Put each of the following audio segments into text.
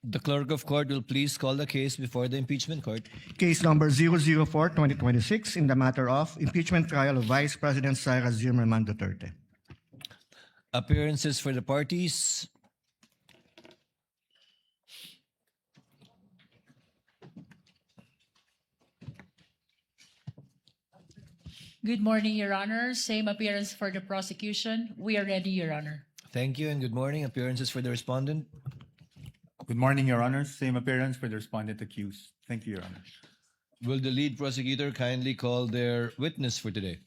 The clerk of court will please call the case before the impeachment court. Case number 004-2026 in the matter of impeachment trial of Vice President Sara Zimmerman Duterte. Appearances for the parties. Good morning, Your Honor. Same appearance for the prosecution. We are ready, Your Honor. Thank you and good morning. Appearances for the respondent. Good morning, Your Honor. Same appearance for the respondent accused. Thank you, Your Honor. Will the lead prosecutor kindly call their witness for today?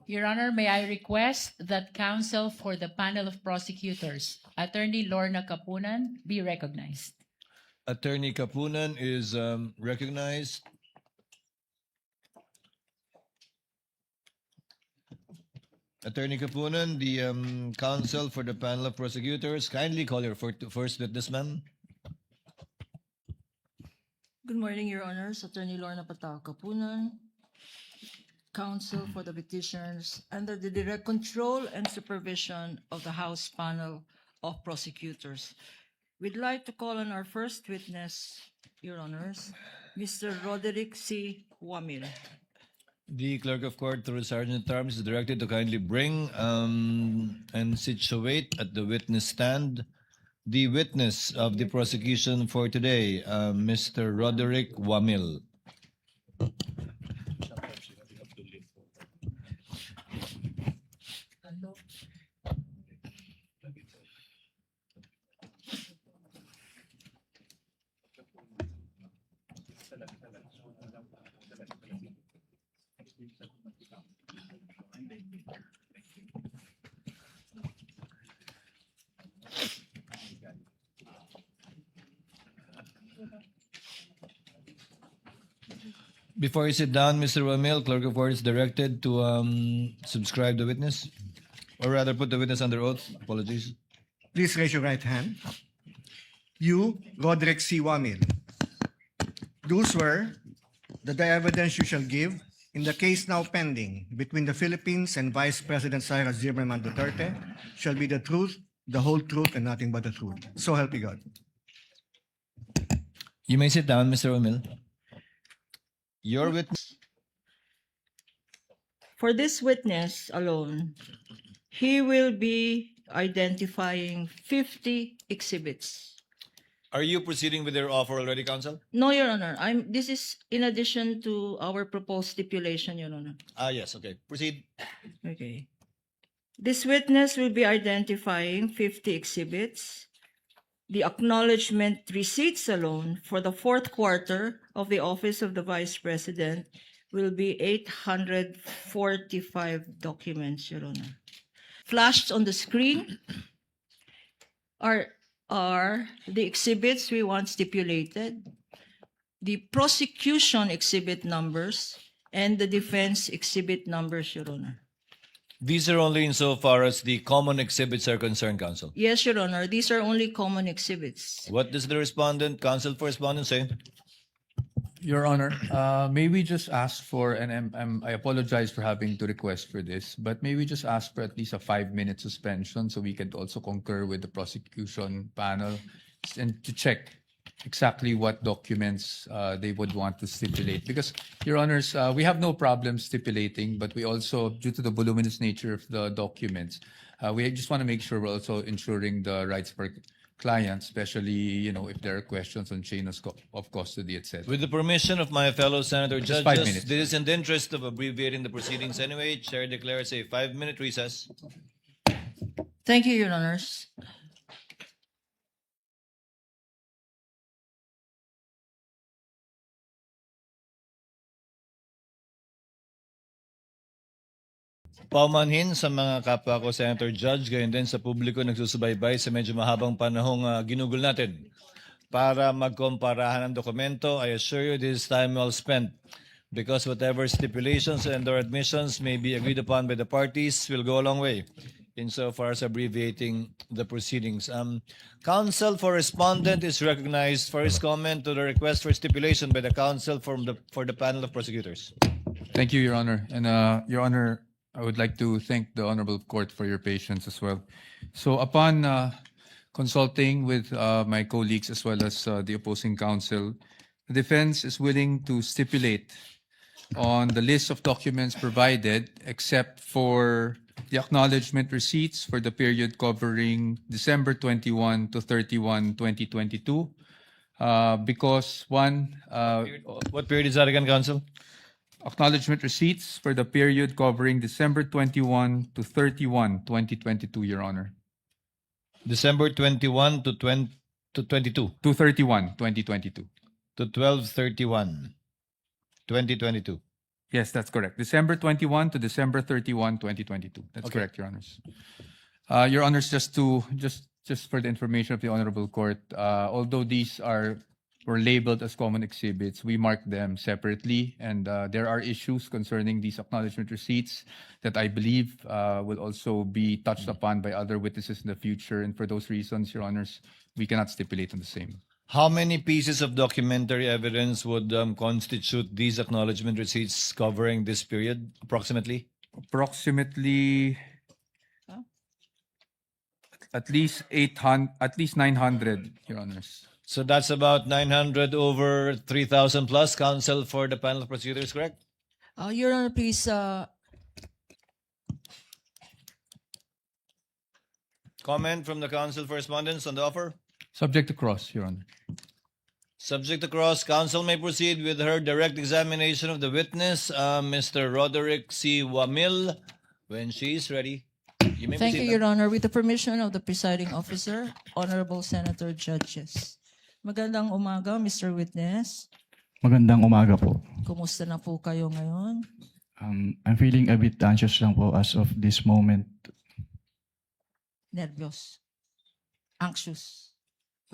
Your Honor, may I request that counsel for the panel of prosecutors, Attorney Lorna Kapunan, be recognized. Attorney Kapunan is recognized. Attorney Kapunan, the counsel for the panel of prosecutors, kindly call your first witness, ma'am. Good morning, Your Honors. Attorney Lorna Patao Kapunan, counsel for the petitioners under the direct control and supervision of the House panel of prosecutors. We'd like to call on our first witness, Your Honors, Mr. Roderick C. Wamil. The clerk of court, through Sergeant at Arms, is directed to kindly bring and situate at the witness stand the witness of the prosecution for today, Mr. Roderick Wamil. Before you sit down, Mr. Wamil, clerk of court is directed to subscribe the witness, or rather put the witness under oath. Apologies. Please raise your right hand. You, Roderick C. Wamil, do swear that the evidence you shall give in the case now pending between the Philippines and Vice President Sara Zimmerman Duterte shall be the truth, the whole truth, and nothing but the truth. So help you God. You may sit down, Mr. Wamil. Your witness. For this witness alone, he will be identifying 50 exhibits. Are you proceeding with your offer already, counsel? No, Your Honor. This is in addition to our proposed stipulation, Your Honor. Yes, okay. Proceed. Okay. This witness will be identifying 50 exhibits. The acknowledgement receipts alone for the fourth quarter of the office of the Vice President will be 845 documents, Your Honor. Flashed on the screen are the exhibits we want stipulated, the prosecution exhibit numbers, and the defense exhibit numbers, Your Honor. These are only insofar as the common exhibits are concerned, counsel. Yes, Your Honor. These are only common exhibits. What does the respondent, counsel for respondent, say? Your Honor, may we just ask for, and I apologize for having to request for this, but may we just ask for at least a 5-minute suspension so we can also concur with the prosecution panel and to check exactly what documents they would want to stipulate. Because, Your Honors, we have no problem stipulating, but we also, due to the voluminous nature of the documents, we just want to make sure we're also ensuring the rights for clients, especially, if there are questions on chain of custody, etc. With the permission of my fellow senator Just 5 judges, minutes. this is in the interest of abbreviating the proceedings anyway. Chair declares a 5-minute recess. Thank you, Your Honors. Paumanhin sa mga kapwa ko Senator Judge, gayon din sa publiko nagsusubaybay sa medyo mahabang panahong ginugol natin. Para magkomparahan ng dokumento, I assure you this is time well spent because whatever stipulations and or admissions may be agreed upon by the parties will go a long way insofar as abbreviating the proceedings. Counsel for respondent is recognized for his comment to the request for stipulation by the counsel for the panel of prosecutors. Thank you, Your Honor. And Your Honor, I would like to thank the Honorable Court for your patience as well. So upon consulting with my colleagues as well as the opposing counsel, the defense is willing to stipulate on the list of documents provided, except for the acknowledgement receipts for the period covering December 21 to 31, 2022. Because one, What period is that again, counsel? acknowledgement receipts for the period covering December 21 to 31, 2022, Your Honor. December 21 to 22 To 31, 2022. to 12/31, 2022. Yes, that's correct. December 21 to December 31, 2022. That's Okay. correct, Your Honors. Your Honors, just for the information of the Honorable Court, although these were labeled as common exhibits, we marked them separately, and there are issues concerning these acknowledgement receipts that I believe will also be touched upon by other witnesses in the future, and for those reasons, Your Honors, we cannot stipulate on the same. How many pieces of documentary evidence would constitute these acknowledgement receipts covering this period, approximately? Approximately at least 900, Your Honors. So that's about 900 over 3,000 plus, counsel for the panel of prosecutors, correct? Your Honor, please, Comment from the counsel for respondents on the offer? Subject to cross, Your Honor. Subject to cross, counsel may proceed with her direct examination of the witness, Mr. Roderick C. Wamil, when she is ready. You may thank you, proceed, Your Honor. With the permission of the presiding officer, Honorable Senator Judges. Magandang umaga, Mr. Witness. Magandang umaga po. Kumusta na po kayo ngayon? I'm feeling a bit anxious lang po as of this moment. Nervyos. Anxious.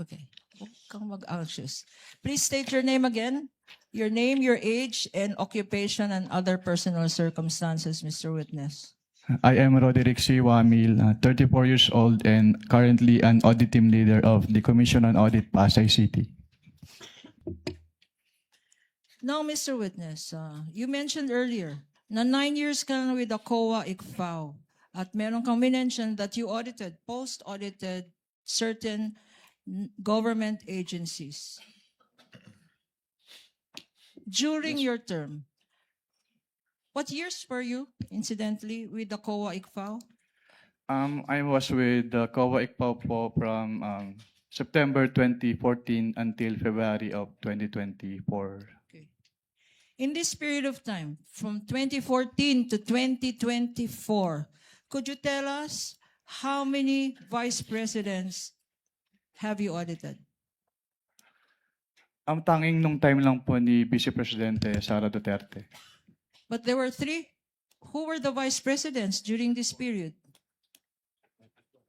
Okay. Huwag kang mag-anxious. Please state your name again. Your name, your age, and occupation and other personal circumstances, Mr. Witness. I am Roderick C. Wamil, 34 years old and currently an audit team leader of the Commission on Audit Pasay City. Now, Mr. Witness, you mentioned earlier na 9 years ka na with the COA ICFAO at meron kang mention that you audited, post-audited certain government agencies. During your term, what years were you, incidentally, with the COA ICFAO? I was with the COA ICPAO po from September 2014 until February of 2024. Okay. In this period of time, from 2014 to 2024, could you tell us how many vice presidents have you audited? Ang tanging nung time lang po ni Vice Presidente Sara Duterte. But there were 3. Who were the vice presidents during this period?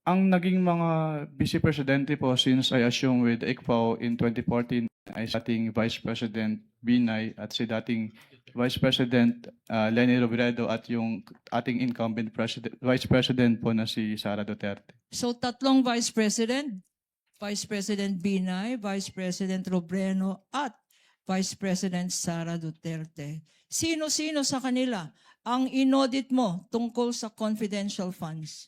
Ang naging mga Vice Presidente po since I assumed with ICPAO in 2014 ay si dating Vice President Binay at si dating Vice President Leni Robredo at yung ating incumbent Vice President po na si Sara Duterte. So 3 vice president, Vice President Binay, Vice President Robredo, at Vice President Sara Duterte. Sino-sino sa kanila ang inaudit mo tungkol sa confidential funds?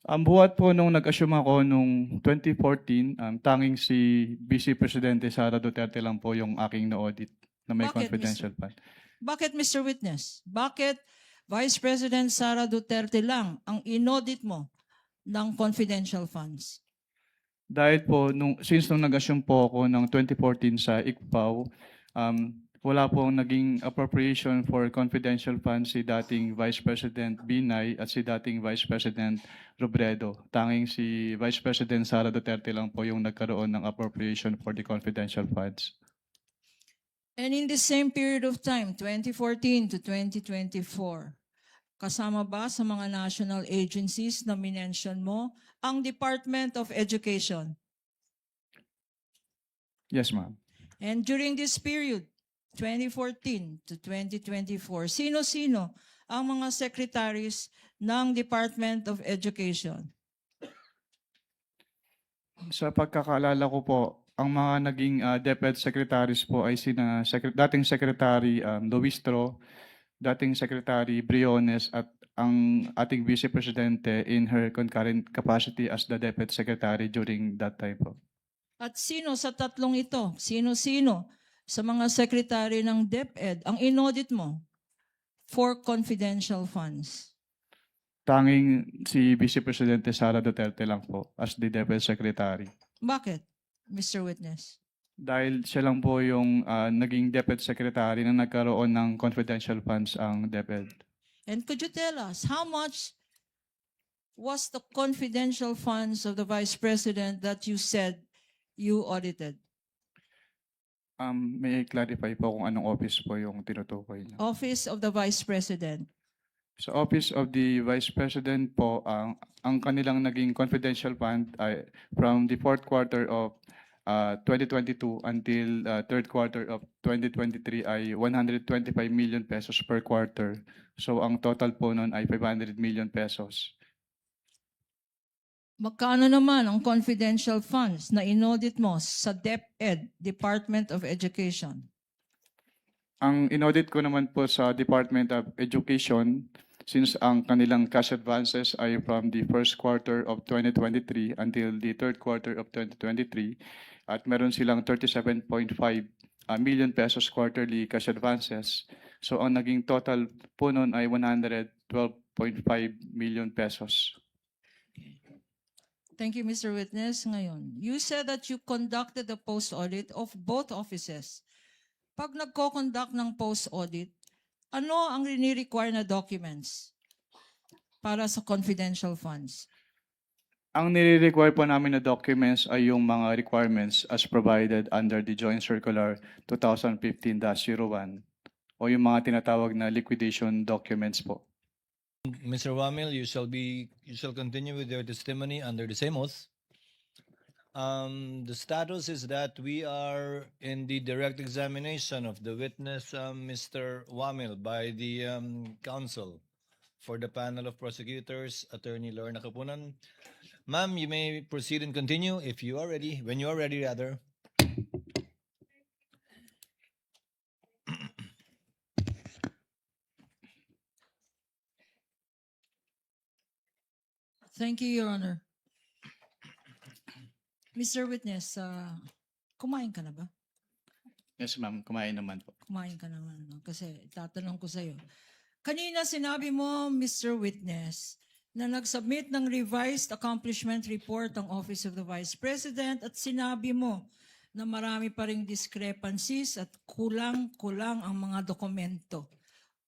Ang buhat po nung nag-assume ako nung 2014, tanging si Vice Presidente Sara Duterte lang po yung aking na-audit na may Bakit, confidential fund. Bakit, Mr. Witness? Bakit Vice President Sara Duterte lang ang inaudit mo ng confidential funds? Dahil po, since nung nag-assume po ako ng 2014 sa ICPAO, wala pong naging appropriation for confidential funds si dating Vice President Binay at si dating Vice President Robredo. Tanging si Vice President Sara Duterte lang po yung nagkaroon ng appropriation for the confidential funds. And in the same period of time, 2014 to 2024, kasama ba sa mga national agencies na minention mo ang Department of Education? Yes, ma'am. And during this period, 2014 to 2024, sino-sino ang mga secretaries ng Department of Education? Sa pagkakaalala ko po, ang mga naging DepEd secretaries po ay dating Secretary Luistro, dating Secretary Briones at ang ating Vice Presidente in her concurrent capacity as the Deputy Secretary during that time po. At sino sa tatlong ito? Sino-sino sa mga secretary ng DepEd ang inaudit mo for confidential funds? Tanging si Vice Presidente Sara Duterte lang po as the Deputy Secretary. Bakit, Mr. Witness? Dahil siya lang po yung naging Deputy Secretary na nagkaroon ng confidential funds ang DepEd. And could you tell us how much was the confidential funds of the Vice President that you said you audited? May I-clarify po kung anong office po yung tinutukoy niya. Office of the Vice President. Sa Office of the Vice President po, ang kanilang naging confidential fund ay from the fourth quarter of 2022 until third quarter of 2023 ay 125 million pesos per quarter. So ang total po nun ay 500 million pesos. Magkano naman ang confidential funds na inaudit mo sa DepEd, Department of Education? Ang inaudit ko naman po sa Department of Education, since ang kanilang cash advances ay from the first quarter of 2023 until the third quarter of 2023, at meron silang 37.5 million pesos quarterly cash advances. So ang naging total po nun ay 112.5 million pesos. Thank you, Mr. Witness. Ngayon, you said that you conducted the post-audit of both offices. Pag nagko-conduct ng post-audit, ano ang rini-require na documents para sa confidential funds? Ang nire-require po namin na documents ay yung mga requirements as provided under the Joint Circular 2015-01 o yung mga tinatawag na liquidation documents po. Mr. Wamil, you shall continue with your testimony under the same oath. The status is that we are in the direct examination of the witness, Mr. Wamil, by the counsel for the panel of prosecutors, Attorney Lorna Kapunan. Ma'am, you may proceed and continue if you are ready, when you are ready rather. Thank you, Your Honor. Mr. Witness, kumain ka na ba? Yes ma'am, kumain naman po. Kumain ka naman, no? Kasi tatanong ko sa'yo. Kanina sinabi mo, Mr. Witness, na nag-submit ng revised accomplishment report ang Office of the Vice President at sinabi mo na marami pa ring discrepancies at kulang-kulang ang mga dokumento.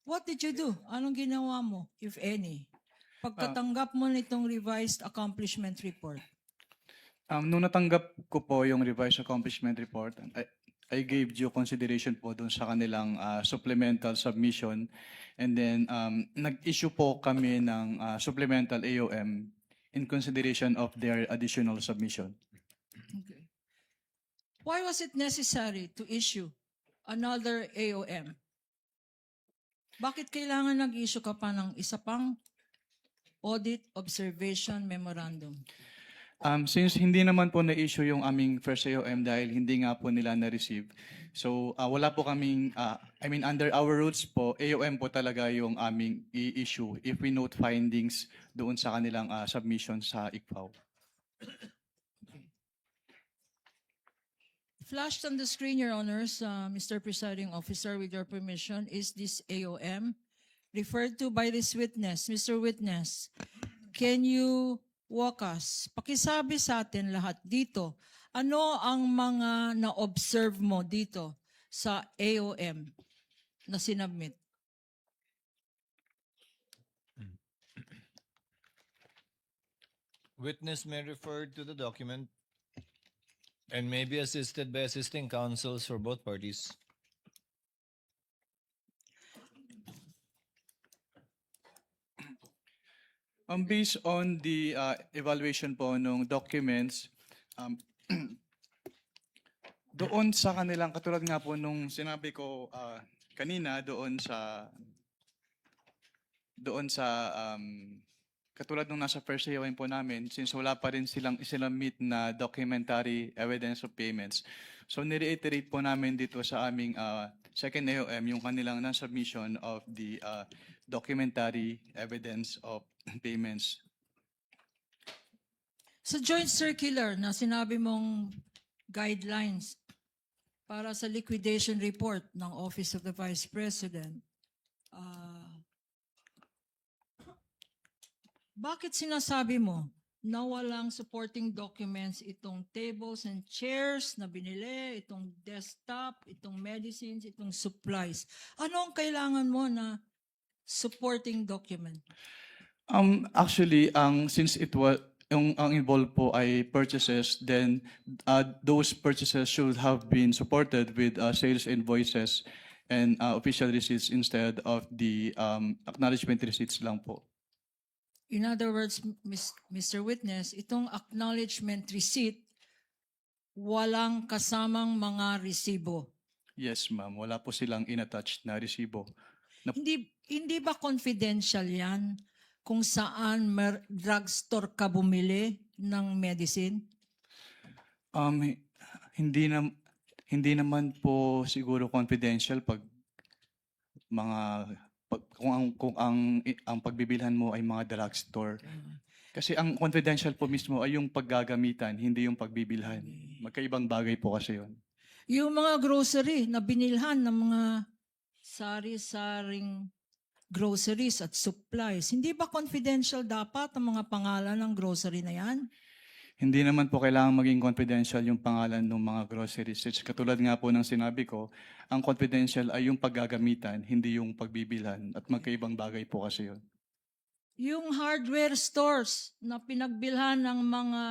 What did you do? Anong ginawa mo, if any, pagkatanggap mo nitong revised accomplishment report? Nung natanggap ko po yung revised accomplishment report, I gave due consideration po dun sa kanilang supplemental submission, and then nag-issue po kami ng supplemental AOM in consideration of their additional submission. Okay. Why was it necessary to issue another AOM? Bakit kailangan nag-issue ka pa ng isa pang audit observation memorandum? Since hindi naman po na-issue yung aming first AOM dahil hindi nga po nila na-receive, so wala po kaming, under our rules po, AOM po talaga yung aming i-issue if we note findings doon sa kanilang submission sa ICFAO. Flashed on the screen, Your Honors, Mr. Presiding Officer, with your permission, is this AOM referred to by this witness. Mr. Witness, can you walk us, pakisabi sa atin lahat dito, ano ang mga na-observe mo dito sa AOM na sinubmit? Witness may refer to the document and may be assisted by assisting counsels for both parties. Based on the evaluation po ng documents, doon sa kanilang, katulad nga po nung sinabi ko kanina, doon sa katulad nung nasa first hearing po namin, since wala pa rin silang isinamit na documentary evidence of payments, so nireiterate po namin dito sa aming second AOM yung kanilang non-submission of the documentary evidence of payments. Sa joint circular na sinabi mong guidelines para sa liquidation report ng Office of the Vice President, bakit sinasabi mo na walang supporting documents itong tables and chairs na binili, itong desktop, itong medicines, itong supplies? Ano ang kailangan mo na supporting document? Actually, since it was ang involved po ay purchases, then those purchases should have been supported with sales invoices and official receipts instead of the acknowledgement receipts lang po. In other words, Mr. Witness, itong acknowledgement receipt, walang kasamang mga resibo. Yes, ma'am. Wala po silang inattached na resibo. Hindi ba confidential yan kung saan drugstore ka bumili ng medicine? Hindi naman po siguro confidential pag kung ang pagbibilhan mo ay mga drugstore. Kasi ang confidential po mismo ay yung paggagamitan, hindi yung pagbibilhan. Magkaibang bagay po kasi yun. Yung mga grocery na binilhan ng mga sari-saring groceries at supplies, hindi ba confidential dapat ang mga pangalan ng grocery na yan? Hindi naman po kailangan maging confidential yung pangalan ng mga groceries. Katulad nga po ng sinabi ko, ang confidential ay yung paggagamitan, hindi yung pagbibilhan. At magkaibang bagay po kasi yun. Yung hardware stores na pinagbilhan ng mga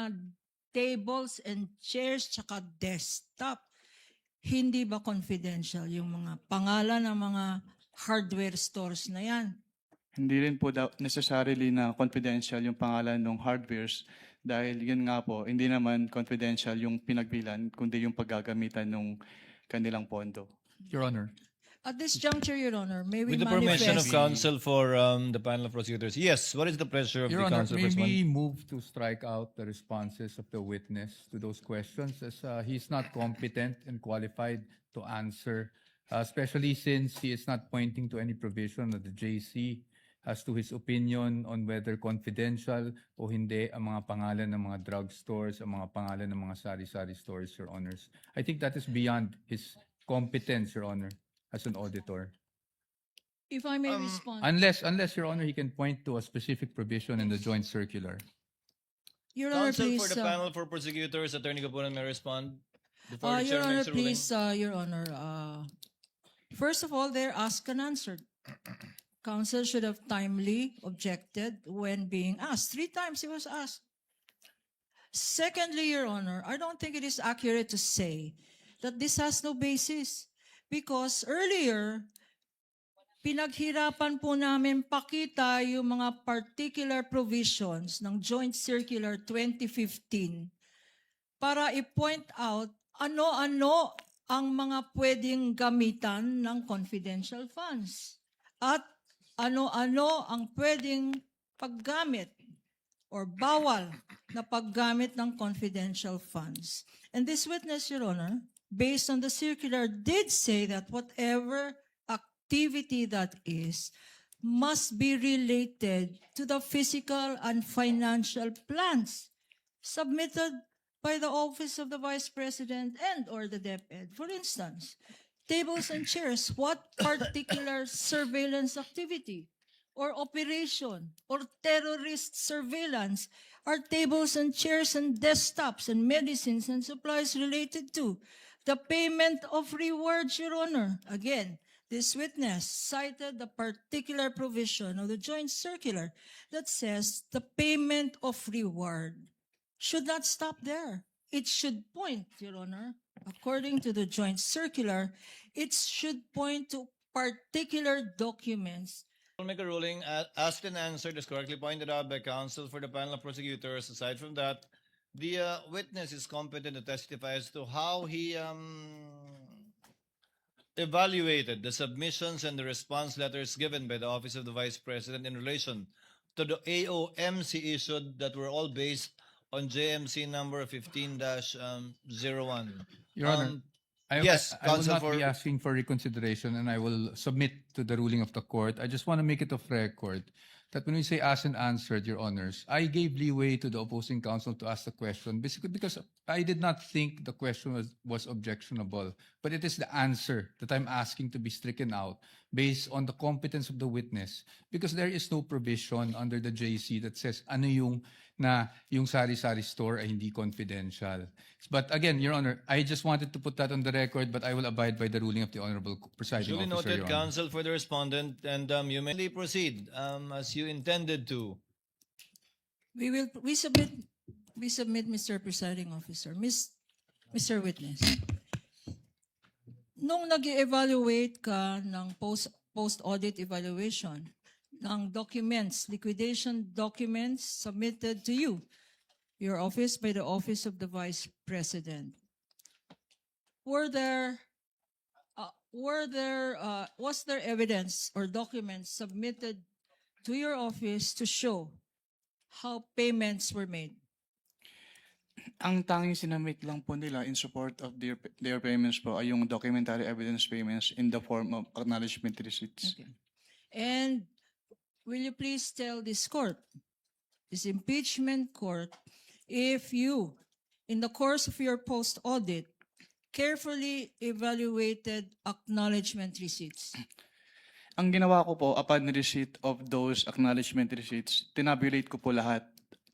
tables and chairs tsaka desktop, hindi ba confidential yung mga pangalan ng mga hardware stores na yan? Hindi rin po necessarily na confidential yung pangalan ng hardwares dahil yun nga po, hindi naman confidential yung pinagbilan, kundi yung paggagamitan ng kanilang pondo. Your Honor. At this juncture, Your Honor, may we With the permission of manifest... counsel for the panel of prosecutors. Yes, what is the pleasure of Your the Honor, counsel may for we move to strike out the responses of the witness to those questions as he's not competent and qualified to answer, especially since he is not pointing to any provision of the JC as to his opinion on whether confidential o hindi ang mga pangalan ng mga drugstores, ang mga pangalan ng mga sari-sari stores, Your Honors. I think that is beyond his competence, Your Honor, as an auditor. If I may respond. Unless, Your Honor, he can point to a specific provision in the joint circular. Your Honor, Counsel please. for the panel for prosecutors, Attorney Capunan may respond before the Your chair Honor, makes a ruling. please, Your Honor. First of all, they're asked and answered. Counsel should have timely objected when being asked. 3 times he was asked. Secondly, Your Honor, I don't think it is accurate to say that this has no basis because earlier, pinaghirapan po namin pakita yung mga particular provisions ng Joint Circular 2015 para i-point out ano-ano ang mga pwedeng gamitan ng confidential funds at ano-ano ang pwedeng paggamit or bawal na paggamit ng confidential funds. And this witness, Your Honor, based on the circular, did say that whatever activity that is must be related to the physical and financial plans submitted by the Office of the Vice President and or the DepEd. For instance, tables and chairs, what particular surveillance activity or operation or terrorist surveillance are tables and chairs and desktops and medicines and supplies related to? The payment of rewards, Your Honor. Again, this witness cited the particular provision of the joint circular that says the payment of reward should not stop there. It should point, Your Honor, according to the joint circular, it should point to particular documents. I'll make a ruling. Asked and answered as correctly pointed out by counsel for the panel of prosecutors. Aside from that, the witness is competent to testify as to how he evaluated the submissions and the response letters given by the Office of the Vice President in relation to the AOMC issued that were all based on JMC number 15-01. Your Honor, yes, I will counsel not for- be asking for reconsideration, and I will submit to the ruling of the court. I just want to make it of record that when we say asked and answered, Your Honors, I gave leeway to the opposing counsel to ask the question, basically because I did not think the question was objectionable, but it is the answer that I'm asking to be stricken out based on the competence of the witness, because there is no provision under the JC that says ano yung sari-sari store ay hindi confidential. But again, Your Honor, I just wanted to put that on the record, but I will abide by the ruling of the Honorable Presiding Duly Officer, noted, Your Honor. counsel for the respondent, and you may proceed as you intended to. We submit, Mr. Presiding Officer. Mr. Witness, nung nag-evaluate ka ng post-audit evaluation ng documents, liquidation documents submitted to you, your office by the Office of the Vice President, was there evidence or documents submitted to your office to show how payments were made? Ang tanging sinamit lang po nila in support of their payments po ay yung documentary evidence payments in the form of acknowledgement receipts. Okay. And will you please tell this court, this impeachment court, if you, in the course of your post-audit, carefully evaluated acknowledgement receipts? Ang ginawa ko po, upon receipt of those acknowledgement receipts, tinabulate ko po lahat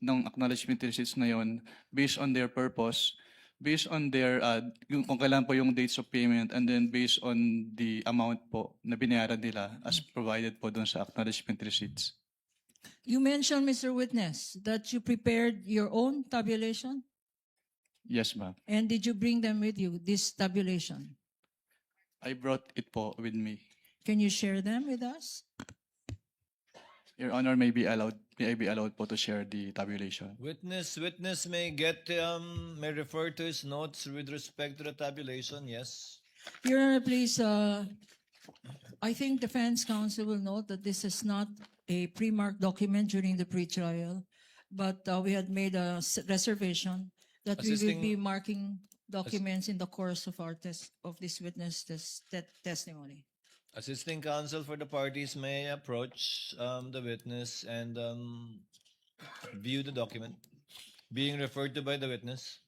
ng acknowledgement receipts na yon based on their purpose, based on their, kung kailan po yung dates of payment, and then based on the amount po na binayaran nila as provided po doon sa acknowledgement receipts. You mentioned, Mr. Witness, that you prepared your own tabulation, Yes, ma'am. and did you bring them with you, this tabulation? I brought it po with me. Can you share them with us? Your Honor, may I be allowed po to share the tabulation? Witness may refer to his notes with respect to the tabulation. Yes. Your Honor, please, I think defense counsel will note that this is not a pre-marked document during the pretrial, but we had made a reservation that we will Assisting- be marking documents in the course of our this witness testimony. Assisting counsel for the parties may approach the witness and view the document being referred to by the witness.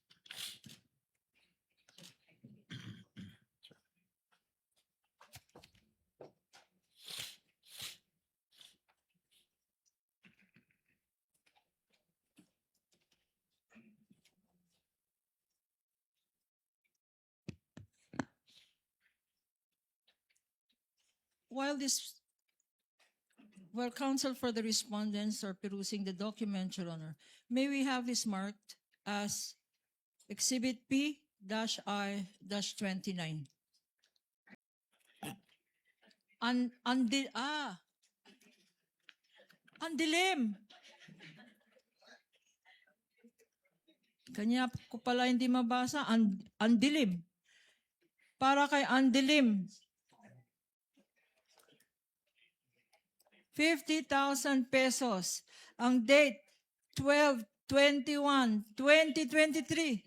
While counsel for the respondents are perusing the document, Your Honor, may we have this marked as Exhibit P-I-29? Ang dilim. Kanya ko pala hindi mabasa, ang dilim. Para kay ang dilim. 50,000 pesos. Ang date, 12/21/2023.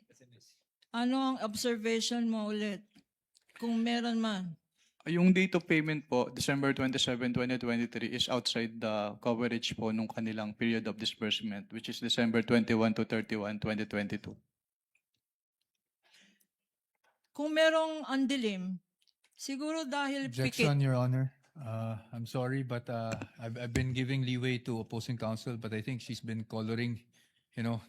Ano ang observation mo ulit? Kung meron man. Yung date of payment po, December 27, 2023, is outside the coverage po nung kanilang period of disbursement, which is December 21 to 31, 2022. Kung merong andilim, siguro dahil Objection, pikit. Your Honor. I'm sorry, but I've been giving leeway to opposing counsel, but I think she's been coloring,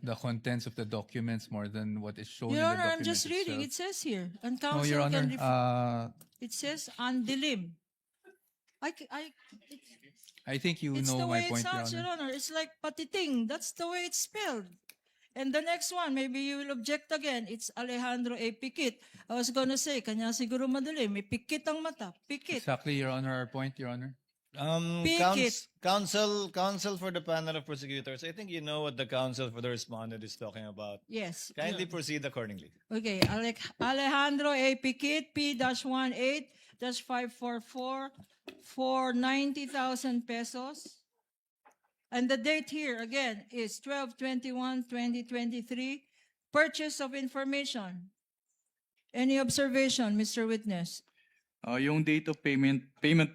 the contents of the documents more than what is shown in Your the Honor, I'm document just reading. It itself. says here. And No, counsel Your can Honor, it says andilim. I think you It's the know my way it point, Your sounds, Your Honor. Honor. It's like patiting. That's the way it's spelled. And the next one, maybe you will object again. It's Alejandro A. Pikit. I was gonna say, kanya siguro madali. May pikit ang mata. Pikit. Exactly, Your Honor, our point, Your Honor. Pikit. Counsel for the panel of prosecutors. I think you know what the counsel for the respondent is talking about. Yes. Kindly proceed accordingly. Okay. Alejandro A. Pikit, P-18-544 for 90,000 pesos. And the date here, again, is 12/21/2023, purchase of information. Any observation, Mr. Witness? Yung date of payment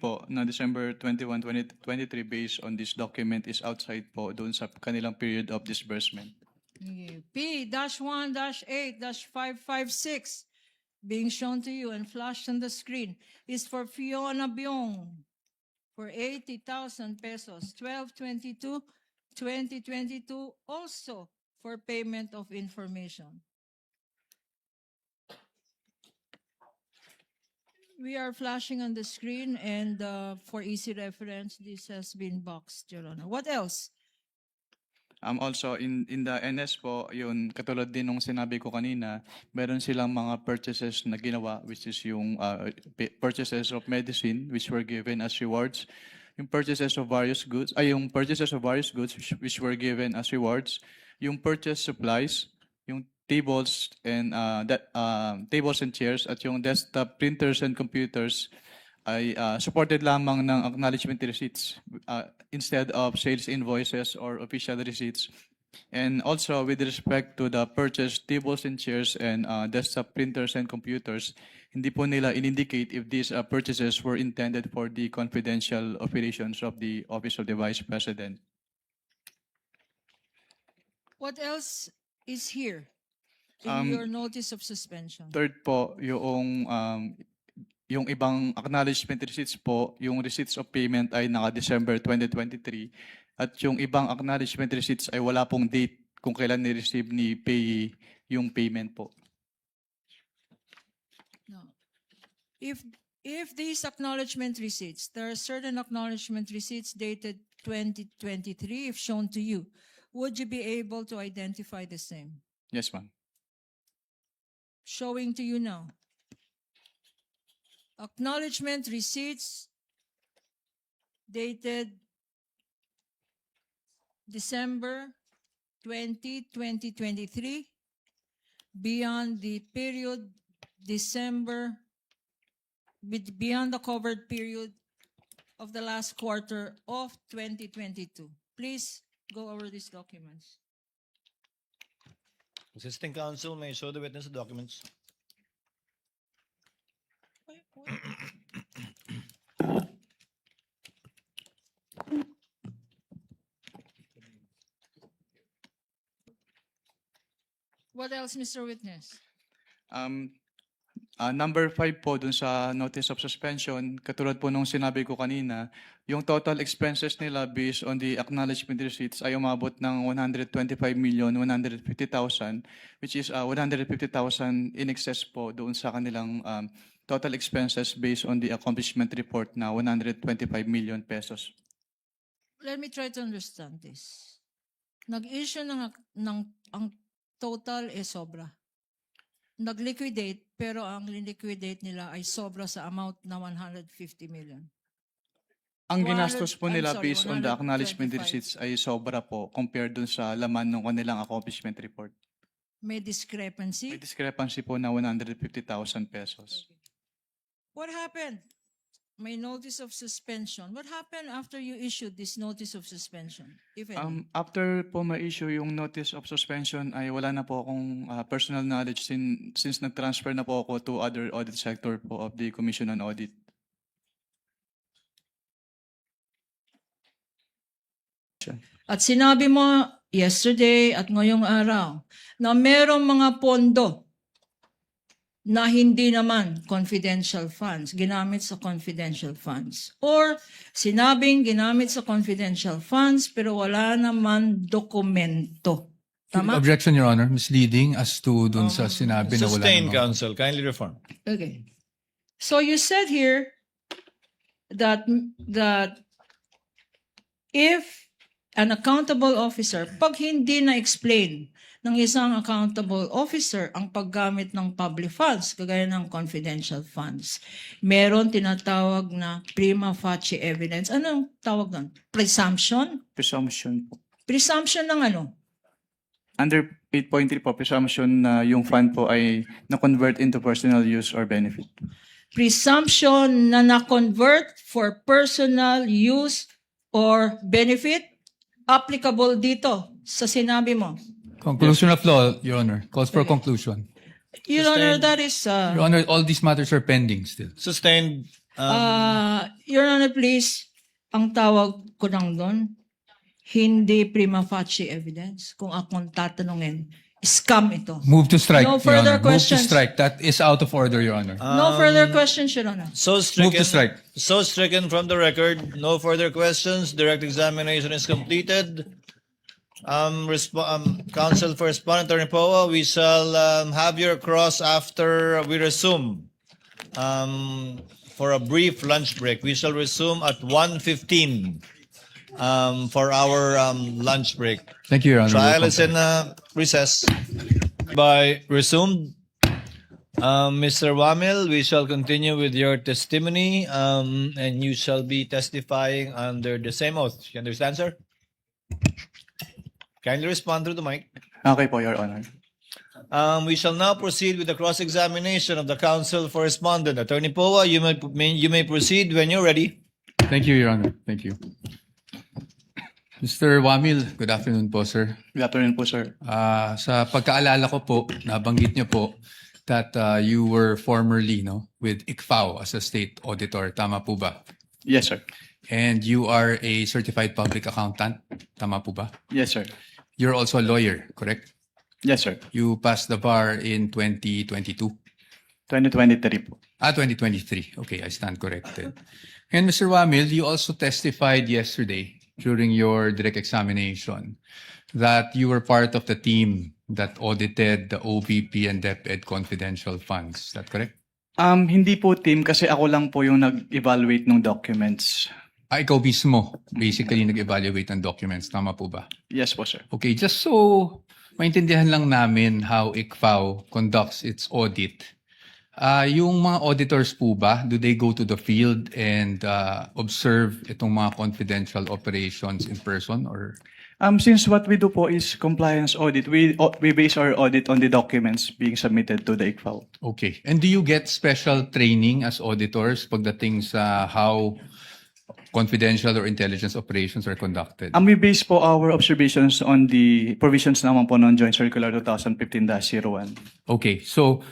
po na December 21, 2023 based on this document is outside po doon sa kanilang period of disbursement. Okay. P-1-8-556 being shown to you and flashed on the screen is for Fiona Byong for 80,000 pesos, 12/22/2022, also for payment of information. We are flashing on the screen, and for easy reference, this has been boxed, Your Honor. What else? Also in the NS po, yun katulad din nung sinabi ko kanina, meron silang mga purchases na ginawa which is yung purchases of medicine which were given as rewards, yung purchases of various goods which were given as rewards, yung purchase supplies, yung tables and tables and chairs at yung desktop printers and computers ay supported lamang ng acknowledgement receipts instead of sales invoices or official receipts. And also with respect to the purchased tables and chairs and desktop printers and computers, hindi po nila in-indicate if these purchases were intended for the confidential operations of the Office of the Vice President. What else is here in your notice of suspension? Third po, yung ibang acknowledgement receipts po, yung receipts of payment ay naka-December 2023 at yung ibang acknowledgement receipts ay wala pong date kung kailan ni-receive ni payee yung payment po. No. If these acknowledgement receipts, there are certain acknowledgement receipts dated 2023, if shown to you, would you be able to identify the same? Yes, ma'am. Showing to you now. Acknowledgement receipts dated December 20, 2023, beyond the period beyond the covered period of the last quarter of 2022. Please go over these documents. Assisting counsel may show the witness the documents. What else, Mr. Witness? Number 5 po dun sa notice of suspension, katulad po nung sinabi ko kanina, yung total expenses nila based on the acknowledgement receipts ay umabot ng 125,150,000, which is 150,000 in excess po doon sa kanilang total expenses based on the accomplishment report na 125 million pesos. Let me try to understand this. Nag-issue ang total is sobra. Nag-liquidate, pero ang liquidate nila ay sobra sa amount na 150 million. Ang ginastos po nila 100 based on the acknowledgement 125. receipts ay sobra po compared dun sa laman ng kanilang accomplishment report. May discrepancy. May discrepancy po na 150,000 pesos. What happened? May notice of suspension. What happened after you issued this notice of suspension? If any? After po ma-issue yung notice of suspension ay wala na po akong personal knowledge since nag-transfer na po ako to other audit sector po of the Commission on Audit. At sinabi mo yesterday at ngayong araw na merong mga pondo na hindi naman confidential funds, ginamit sa confidential funds. Or sinabing ginamit sa confidential funds pero wala naman dokumento. Tama? Objection, Your Honor. Misleading as to dun sa sinabi na wala Sustained, namang- counsel. Kindly reform. Okay. So you said here that if an accountable officer, pag hindi na-explain ng isang accountable officer ang paggamit ng public funds, kagaya ng confidential funds, meron tinatawag na prima facie evidence. Anong tawag doon? Presumption? Presumption po. Presumption ng ano? Under 8.3 po, presumption na yung fund po ay na-convert into personal use or benefit. Presumption na na-convert for personal use or benefit? applicable dito sa sinabi mo? Conclusion of law, Your Honor. Calls for conclusion. Your Honor, that is, Your Honor, all these matters are pending still. Sustained. Your Honor, please, ang tawag ko lang doon, hindi prima facie evidence. Kung akong tatanungin, scam ito. Move to strike, No Your further Honor. Move to questions. strike. That is out of order, Your Honor. No further questions, Your Honor. So Move to strike. stricken from the record. No further questions. Direct examination is completed. Counsel for Respondent Attorney Poa, we shall have your cross after we resume for a brief lunch break. We shall resume at 1:15 for our lunch break. Thank you, Your Honor. Trial We'll is in recess. By resumed. Mr. Wamil, we shall continue with your testimony, and you shall be testifying under the same oath. You understand, sir? Kindly respond through the mic. Okay po, Your Honor. We shall now proceed with the cross-examination of the counsel for respondent. Attorney Poa, you may proceed when you're ready. Thank you, Your Honor. Thank you. Mr. Wamil, good afternoon po, sir. Good afternoon po, sir. Sa pagkaalala ko po, nabanggit niyo po that you were formerly with ICFAO as a state auditor. Tama po ba? Yes, sir. And you are a certified public accountant. Tama po ba? Yes, sir. You're also a lawyer, correct? Yes, sir. You passed the bar in 2022. 2023 po. 2023. Okay, I stand corrected. And Mr. Wamil, you also testified yesterday during your direct examination that you were part of the team that audited the OVP and DepEd confidential funds. Is that correct? Hindi po team kasi ako lang po yung nag-evaluate ng documents. Ikaw mismo, basically nag-evaluate ng documents. Tama po ba? Yes po, sir. Okay, just so maintindihan lang namin how ICFAO conducts its audit. Yung mga auditors po ba, do they go to the field and observe itong mga confidential operations in person or? Since what we do po is compliance audit, we base our audit on the documents being submitted to the ICFAO. Okay. And do you get special training as auditors pagdating sa how confidential or intelligence operations are conducted? We base po our observations on the provisions naman po ng Joint Circular 2015-01. Okay. So,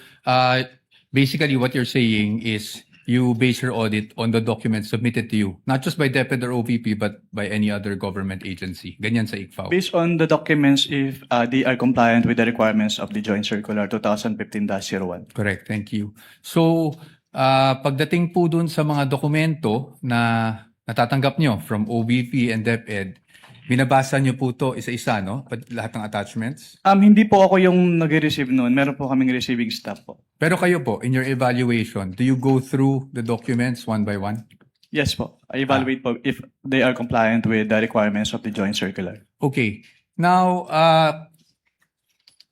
basically what you're saying is you base your audit on the documents submitted to you, not just by DepEd or OVP, but by any other government agency. Ganyan sa ICFAO. Based on the documents if they are compliant with the requirements of the Joint Circular 2015-01. Correct. Thank you. So, pagdating po dun sa mga dokumento na natatanggap nyo from OVP and DepEd, binabasa nyo po to isa-isa, no? Lahat ng attachments? Hindi po ako yung nag-receive noon. Meron po kaming receiving staff po. Pero kayo po, in your evaluation, do you go through the documents one by one? Yes po. I evaluate po if they are compliant with the requirements of the Joint Circular. Okay. Now,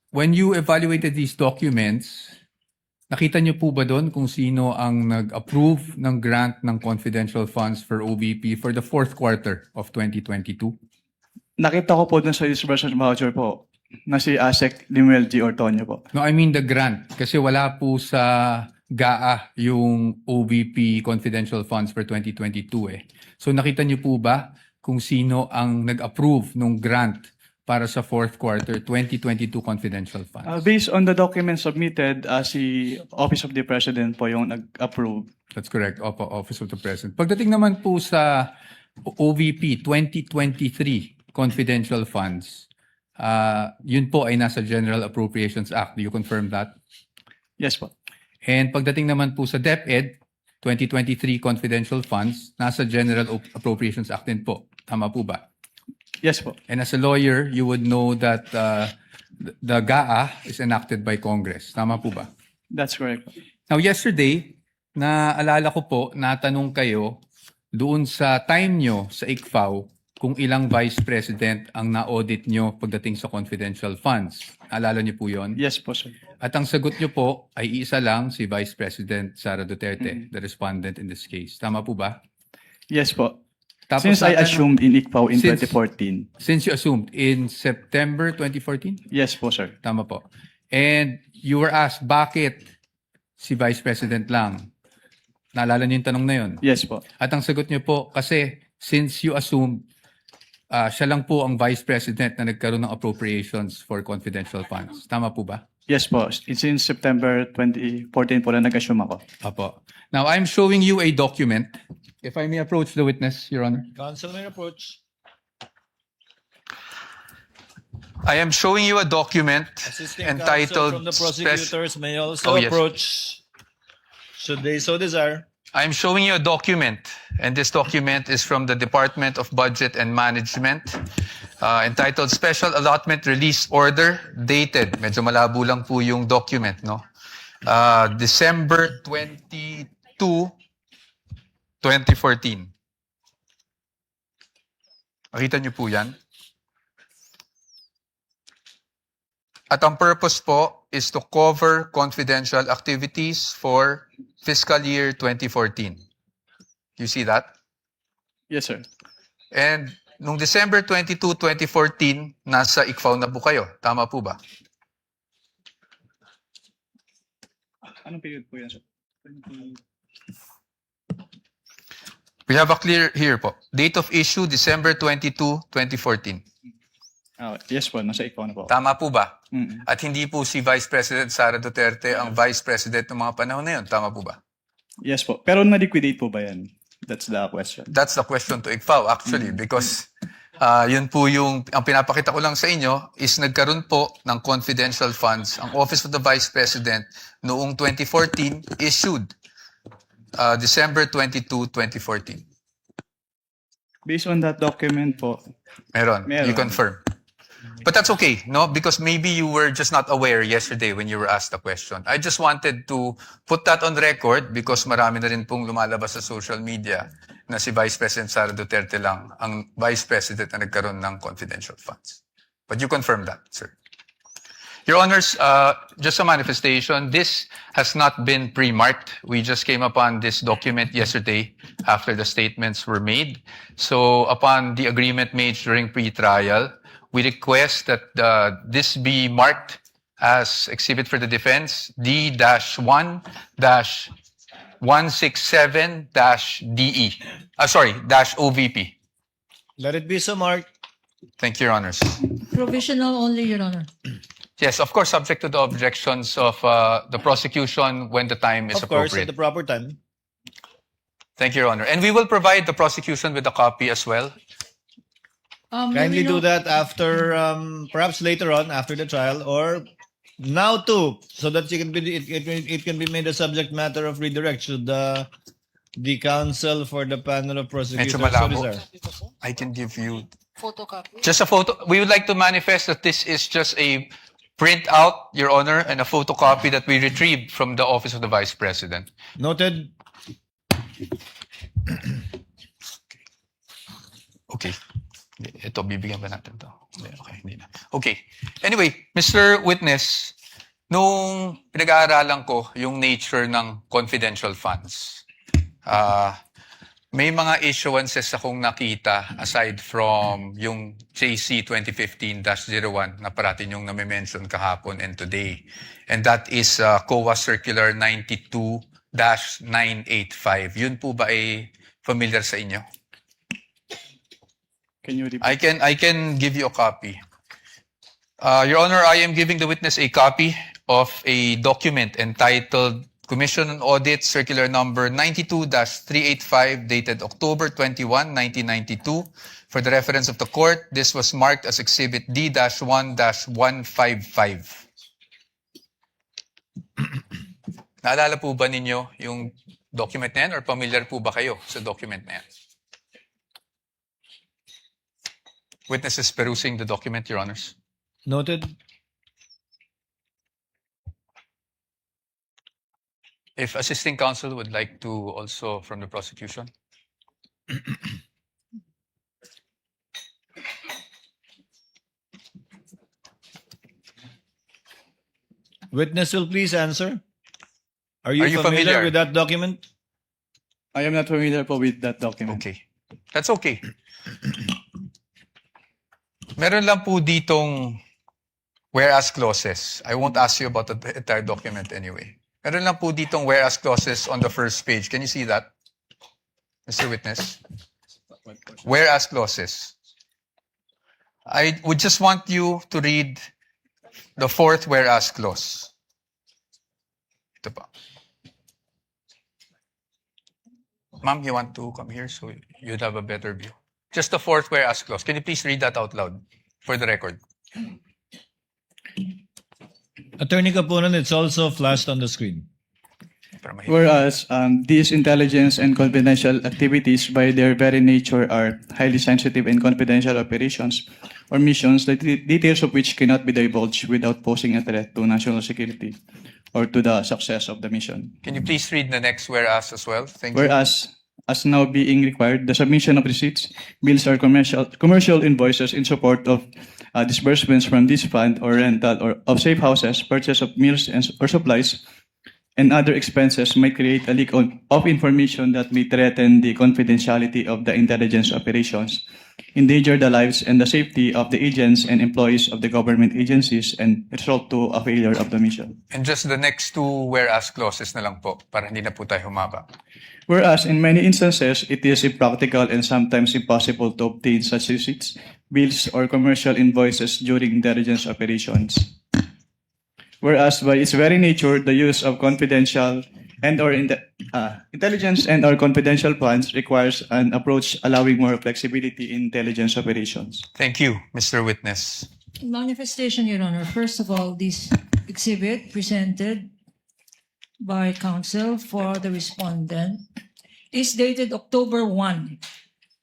when you evaluated these documents, nakita niyo po ba doon kung sino ang nag-approve ng grant ng confidential funds for OVP for the fourth quarter of 2022? Nakita ko po dun sa disbursement voucher po na si Asek Limuel G. Ortonio po. No, I mean the grant. Kasi wala po sa GAA yung OVP confidential funds for 2022 eh. So nakita niyo po ba kung sino ang nag-approve ng grant para sa fourth quarter 2022 confidential funds? Based on the documents submitted, si Office of the President po yung nag-approve. That's correct. Opo, Office of the President. Pagdating naman po sa OVP 2023 confidential funds, yun po ay nasa General Appropriations Act. Do you confirm that? Yes po. And pagdating naman po sa DepEd 2023 confidential funds, nasa General Appropriations Act din po. Tama po ba? Yes po. And as a lawyer, you would know that the GAA is enacted by Congress. Tama po ba? That's correct. Now, yesterday, naalala ko po, natanong kayo doon sa time nyo sa ICFAO kung ilang vice president ang na-audit nyo pagdating sa confidential funds. Naalala nyo po yon? Yes po, sir. At ang sagot nyo po ay isa lang, si Vice President Sara Duterte, the respondent in this case. Tama po ba? Yes po. Tapos Since I natanong- assumed in ICFAO in Since- 2014. Since you assumed in September 2014? Yes po, sir. Tama po. And you were asked, bakit si Vice President lang? Naalala niyo yung tanong na yun? Yes po. At ang sagot niyo po, kasi since you assumed siya lang po ang Vice President na nagkaroon ng appropriations for confidential funds. Tama po ba? Yes po. Since September 2014 po na nag-assume ako. Apo. Now, I'm showing you a document. If I may approach the witness, Your Honor. Counsel may approach. I am showing you a document Assisting entitled counsel from the Spec- prosecutors may also Oh, yes. approach should they so desire. I'm showing you a document, and this document is from the Department of Budget and Management, entitled Special Allotment Release Order, dated. Medyo malabo lang po yung document, no? December 22, 2014. Makita niyo po yan? At ang purpose po is to cover confidential activities for fiscal year 2014. You see that? Yes, sir. And nung December 22, 2014, nasa ICFAO na po kayo. Tama po ba? Anong period po yan, sir? We have a clear here po. Date of issue, December 22, 2014. Yes po, nasa ikaw na po. Tama po ba? Mm. At hindi po si Vice President Sara Duterte ang Vice President ng mga panahon na yun. Tama po ba? Yes po. Pero na-liquidate po ba yan? That's the question. That's the question to ICFAO actually because yun po yung, ang pinapakita ko lang sa inyo is nagkaroon po ng confidential funds ang Office of the Vice President noong 2014 issued December 22, 2014. Based on that document po, Meron. Meron. You confirm. But that's okay, no? Because maybe you were just not aware yesterday when you were asked the question. I just wanted to put that on record because marami na rin pong lumalabas sa social media na si Vice President Sara Duterte lang ang Vice President na nagkaroon ng confidential funds. But you confirm that, sir. Your Honors, just a manifestation, this has not been pre-marked. We just came upon this document yesterday after the statements were made. So upon the agreement made during pre-trial, we request that this be marked as exhibit for the defense D-1-167-DE. -OVP. Let it be so marked. Thank you, Your Honors. Provisional only, Your Honor. Yes, of course, subject to the objections of the prosecution when the time is Of course, at appropriate. the proper time. Thank you, Your Honor. And we will provide the prosecution with a copy as well. Kindly do that after, perhaps later on, after the trial, or now too, so that it can be made a subject matter of redirect should the counsel for the panel of prosecutors Medyo so malabo. desire. I can give you Photocopy. just a photo. We would like to manifest that this is just a printout, Your Honor, and a photocopy that we retrieved from the Office of the Vice President. Noted. Okay. Ito, bibigyan ba natin to? Okay, hindi na. Okay. Anyway, Mr. Witness, nung pinag-aaralan ko yung nature ng confidential funds, may mga issuances akong nakita aside from yung JC 2015-01 na parating yung nami-mention kahapon and today. And that is COA Circular 92-985. Yun po ba ay familiar sa inyo? can you repeat? I can give you a copy. Your Honor, I am giving the witness a copy of a document entitled Commission on Audit Circular Number 92-385 dated October 21, 1992. For the reference of the court, this was marked as Exhibit D-1-155. Naalala po ba ninyo yung document na yan or familiar po ba kayo sa document na yan? Witness is perusing the document, Your Honors. Noted. If assisting counsel would like to also from the prosecution. Witness will please answer. Are you, Are you familiar familiar? with that document? I am not familiar po with that document. Okay. That's okay. Meron lang po ditong whereas clauses. I won't ask you about the entire document anyway. Meron lang po ditong whereas clauses on the first page. Can you see that, Mr. Witness? Whereas clauses. I would just want you to read the fourth whereas clause. Ito pa. Ma'am, you want to come here so you'd have a better view. Just the fourth whereas clause. Can you please read that out loud for the record? Attorney Kapunan, it's also flashed on the screen. Para mahirap. Whereas these intelligence and confidential activities by their very nature are highly sensitive and confidential operations or missions, the details of which cannot be divulged without posing a threat to national security or to the success of the mission. Can you please read the next whereas as well? Thank you. Whereas, as now being required, the submission of receipts, bills, or commercial invoices in support of disbursements from this fund or rental or of safe houses, purchase of meals or supplies, and other expenses might create a leak of information that may threaten the confidentiality of the intelligence operations, endanger the lives and the safety of the agents and employees of the government agencies, and result to a failure of the mission. And just the next two whereas clauses na lang po para hindi na po tayo humaba. Whereas in many instances, it is impractical and sometimes impossible to obtain such receipts, bills, or commercial invoices during intelligence operations. Whereas by its very nature, the use of confidential and/or intelligence and/or confidential funds requires an approach allowing more flexibility in intelligence operations. Thank you, Mr. Witness. Manifestation, Your Honor. First of all, this exhibit presented by counsel for the respondent is dated October 1,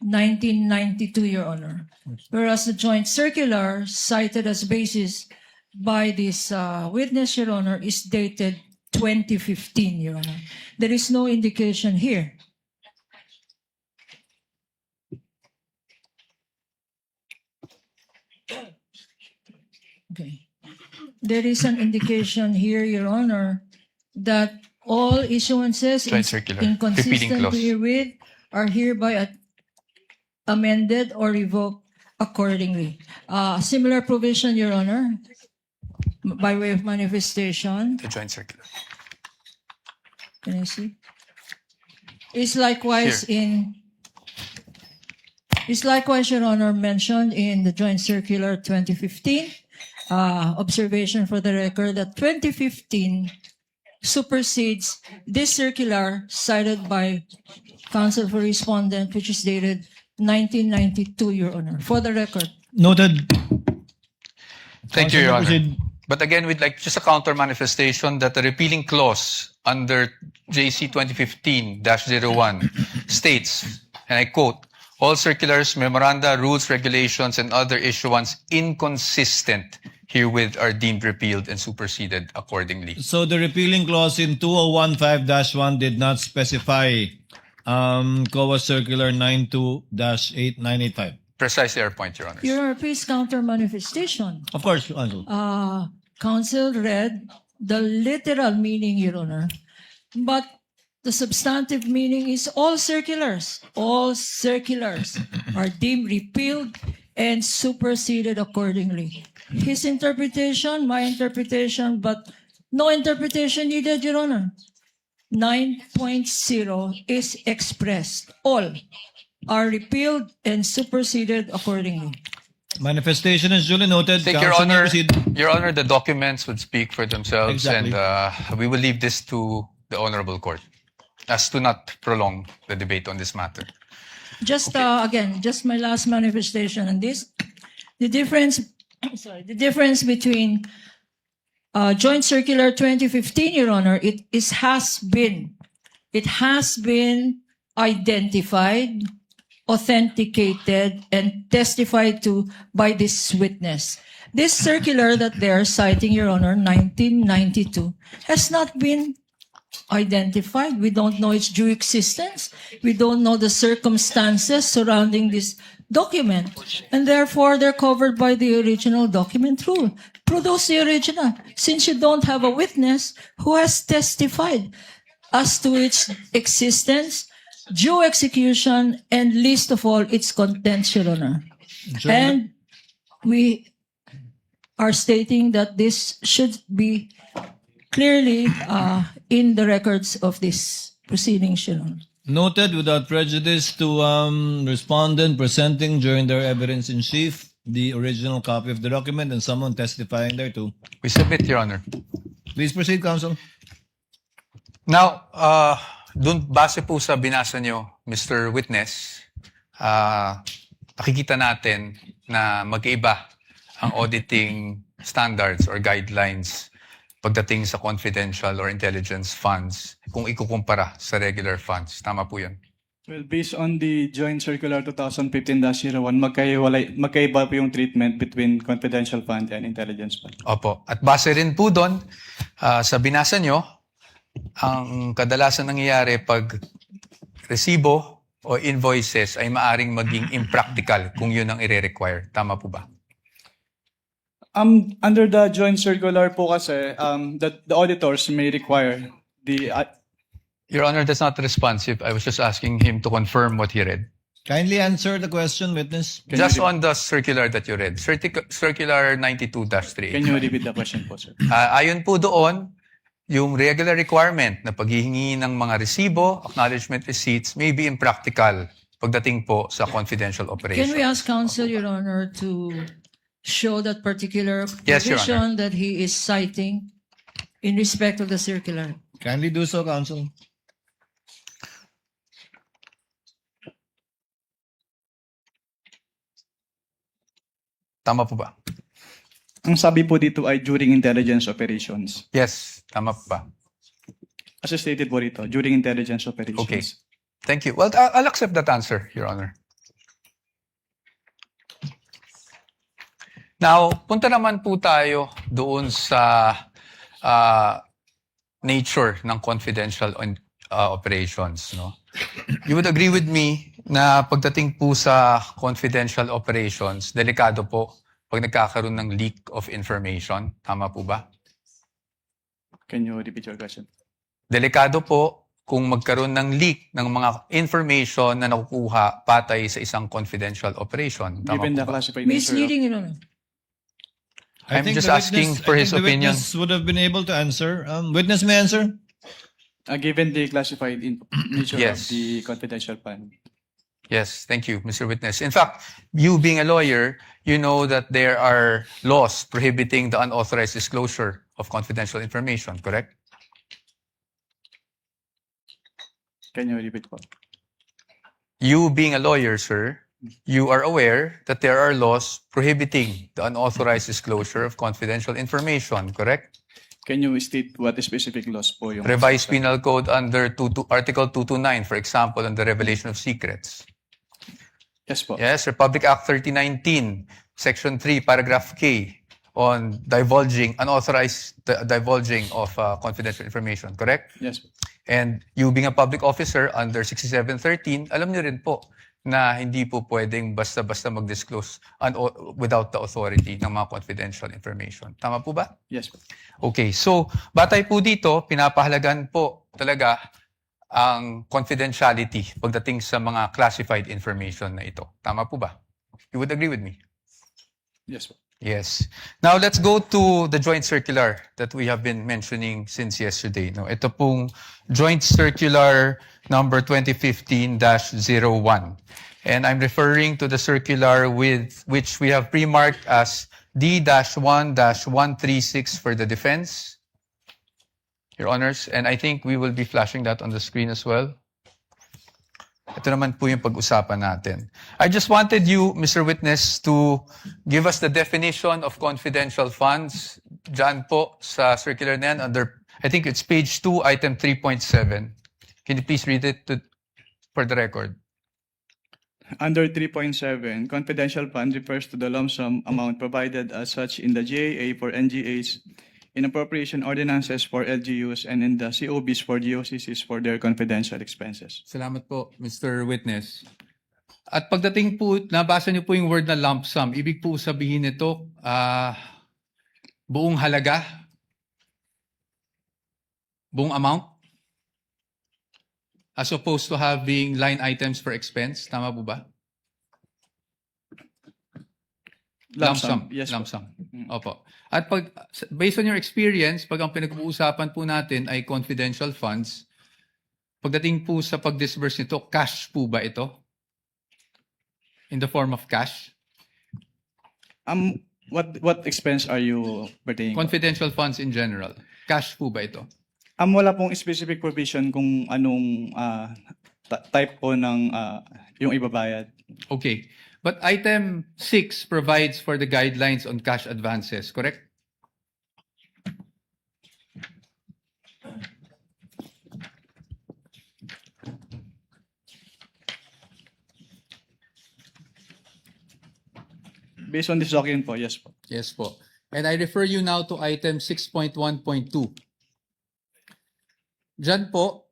1992, Your Honor. Whereas the joint circular cited as basis by this witness, Your Honor, is dated 2015, Your Honor. There is no indication here. Okay. There is an indication here, Your Honor, that all issuances Joint circular. Repeating inconsistent clause. herewith are hereby amended or revoked accordingly. Similar provision, Your Honor, by way of manifestation. The joint circular. Can I see? Is likewise Your Honor, mentioned in the Joint Circular 2015. Observation for the record that 2015 supersedes this circular cited by counsel for respondent, which is dated 1992, Your Honor. For the record. Noted. Thank you, Your Honor. Proceed. But again, we'd like just a counter manifestation that the repealing clause under JC 2015-01 states, and I quote, all circulars, memoranda, rules, regulations, and other issuance inconsistent herewith are deemed repealed and superseded accordingly. So the repealing clause in 2015-1 did not specify COA Circular 92-8985. Precisely our point, Your Honor. Your Honor, please counter manifestation. Of course, Counsel. Counsel read the literal meaning, Your Honor, but the substantive meaning is all circulars are deemed repealed and superseded accordingly. His interpretation, my interpretation, but no interpretation needed, Your Honor. 9.0 is expressed. All are repealed and superseded accordingly. Manifestation is duly noted. Thank Your Counsel may Honor. proceed. Your Honor, the documents would speak for themselves, Exactly. and we will leave this to the Honorable Court as to not prolong the debate on this matter. Just again, just my last manifestation on this. The difference, the difference between Joint Circular 2015, Your Honor, it has been identified, authenticated, and testified to by this witness. This circular that they are citing, Your Honor, 1992, has not been identified. We don't know its due existence. We don't know the circumstances surrounding this document. And therefore, they're covered by the original document rule. Produce the original, since you don't have a witness who has testified as to its existence, due execution, and least of all, its contents, Your Honor. And we are stating that this should be clearly in the records of this proceedings, Your Honor. Noted without prejudice to respondent presenting during their evidence in chief. the original copy of the document and someone testifying thereto. We submit, Your Honor. Please proceed, counsel. Now, dun base po sa binasa nyo, Mr. Witness, nakikita natin na magkaiba ang auditing standards or guidelines pagdating sa confidential or intelligence funds kung ikukumpara sa regular funds. Tama po yun. Well, based on the Joint Circular 2015-01, magkaiba po yung treatment between confidential fund and intelligence fund. Opo. At base rin po doon, sa binasa nyo, ang kadalasan nangyayari pag resibo o invoices ay maaring maging impractical kung yun ang ire-require. Tama po ba? Under the Joint Circular po kasi, the auditors may require the Your Honor, that's not responsive. I was just asking him to confirm what he read. Kindly answer the question, witness. Just on the circular that you read, Circular 92-3. Can you repeat the question po, sir? Ayon po doon, yung regular requirement na paghihingi ng mga resibo, acknowledgement receipts, may be impractical pagdating po sa confidential operation. Can we ask counsel, Your Honor, to show that particular Yes, Your provision that he is citing in respect of the circular? Kindly do so, counsel. Tama po ba? Ang sabi po dito ay during intelligence operations. Yes, tama po ba? As stated po dito, during intelligence operations. Okay. Thank you. Well, I'll accept that answer, Your Honor. Now, punta naman po tayo doon sa nature ng confidential operations. No? You would agree with me na pagdating po sa confidential operations, delikado po pag nagkakaroon ng leak of information. Tama po ba? Can you repeat your question? Delikado po kung magkaroon ng leak ng mga information na nakukuha patay sa isang confidential operation. Tama Given po the ba? classified nature of... Misleading, Your Honor. I'm think just the asking witness- for I his think the opinion. Witness would have been able to answer. Witness may answer. Given the classified nature Yes. of the confidential fund. Yes, thank you, Mr. Witness. In fact, you being a lawyer, you know that there are laws prohibiting the unauthorized disclosure of confidential information, correct? Can you repeat po? You being a lawyer, sir, you are aware that there are laws prohibiting the unauthorized disclosure of confidential information, correct? Can you state what specific laws po yung... Revised Penal Code under Article 229, for example, on the revelation of secrets. Yes po. Yes, Republic Act 3019, Section 3, Paragraph K, on unauthorized divulging of confidential information, correct? Yes po. And you being a public officer under 6713, alam niyo rin po na hindi po pwedeng basta-basta mag-disclose without the authority ng mga confidential information. Tama po ba? Yes po. Okay, so batay po dito, pinapahalagan po talaga ang confidentiality pagdating sa mga classified information na ito. Tama po ba? You would agree with me? Yes po. Yes. Now let's go to the joint circular that we have been mentioning since yesterday. No, ito pong joint circular number 2015-01. And I'm referring to the circular with which we have pre-marked as D-1-136 for the defense, Your Honors. And I think we will be flashing that on the screen as well. Ito naman po yung pag-usapan natin. I just wanted you, Mr. Witness, to give us the definition of confidential funds. Diyan po sa circular na yan, under, I think it's page 2, item 3.7. Can you please read it for the record? Under 3.7, confidential fund refers to the lump sum amount provided as such in the GAA for NGAs, in appropriation ordinances for LGUs, and in the COBs for GOCCs for their confidential expenses. Salamat po, Mr. Witness. At pagdating po, nabasa niyo po yung word na lump sum. Ibig po sabihin nito, buong halaga? Buong amount? As opposed to having line items for expense? Tama po ba? Lump sum. Yes Lump po. sum. Opo. At based on your experience, pag ang pinag-uusapan po natin ay confidential funds, pagdating po sa pag-disburse nito, cash po ba ito? In the form of cash? What expense are you pertaining? Confidential funds in general. Cash po ba ito? Wala pong specific provision kung anong type po ng yung ibabayad. Okay. But item 6 provides for the guidelines on cash advances, correct? Based on this document po, yes po. Yes po. And I refer you now to item 6.1.2. Diyan po,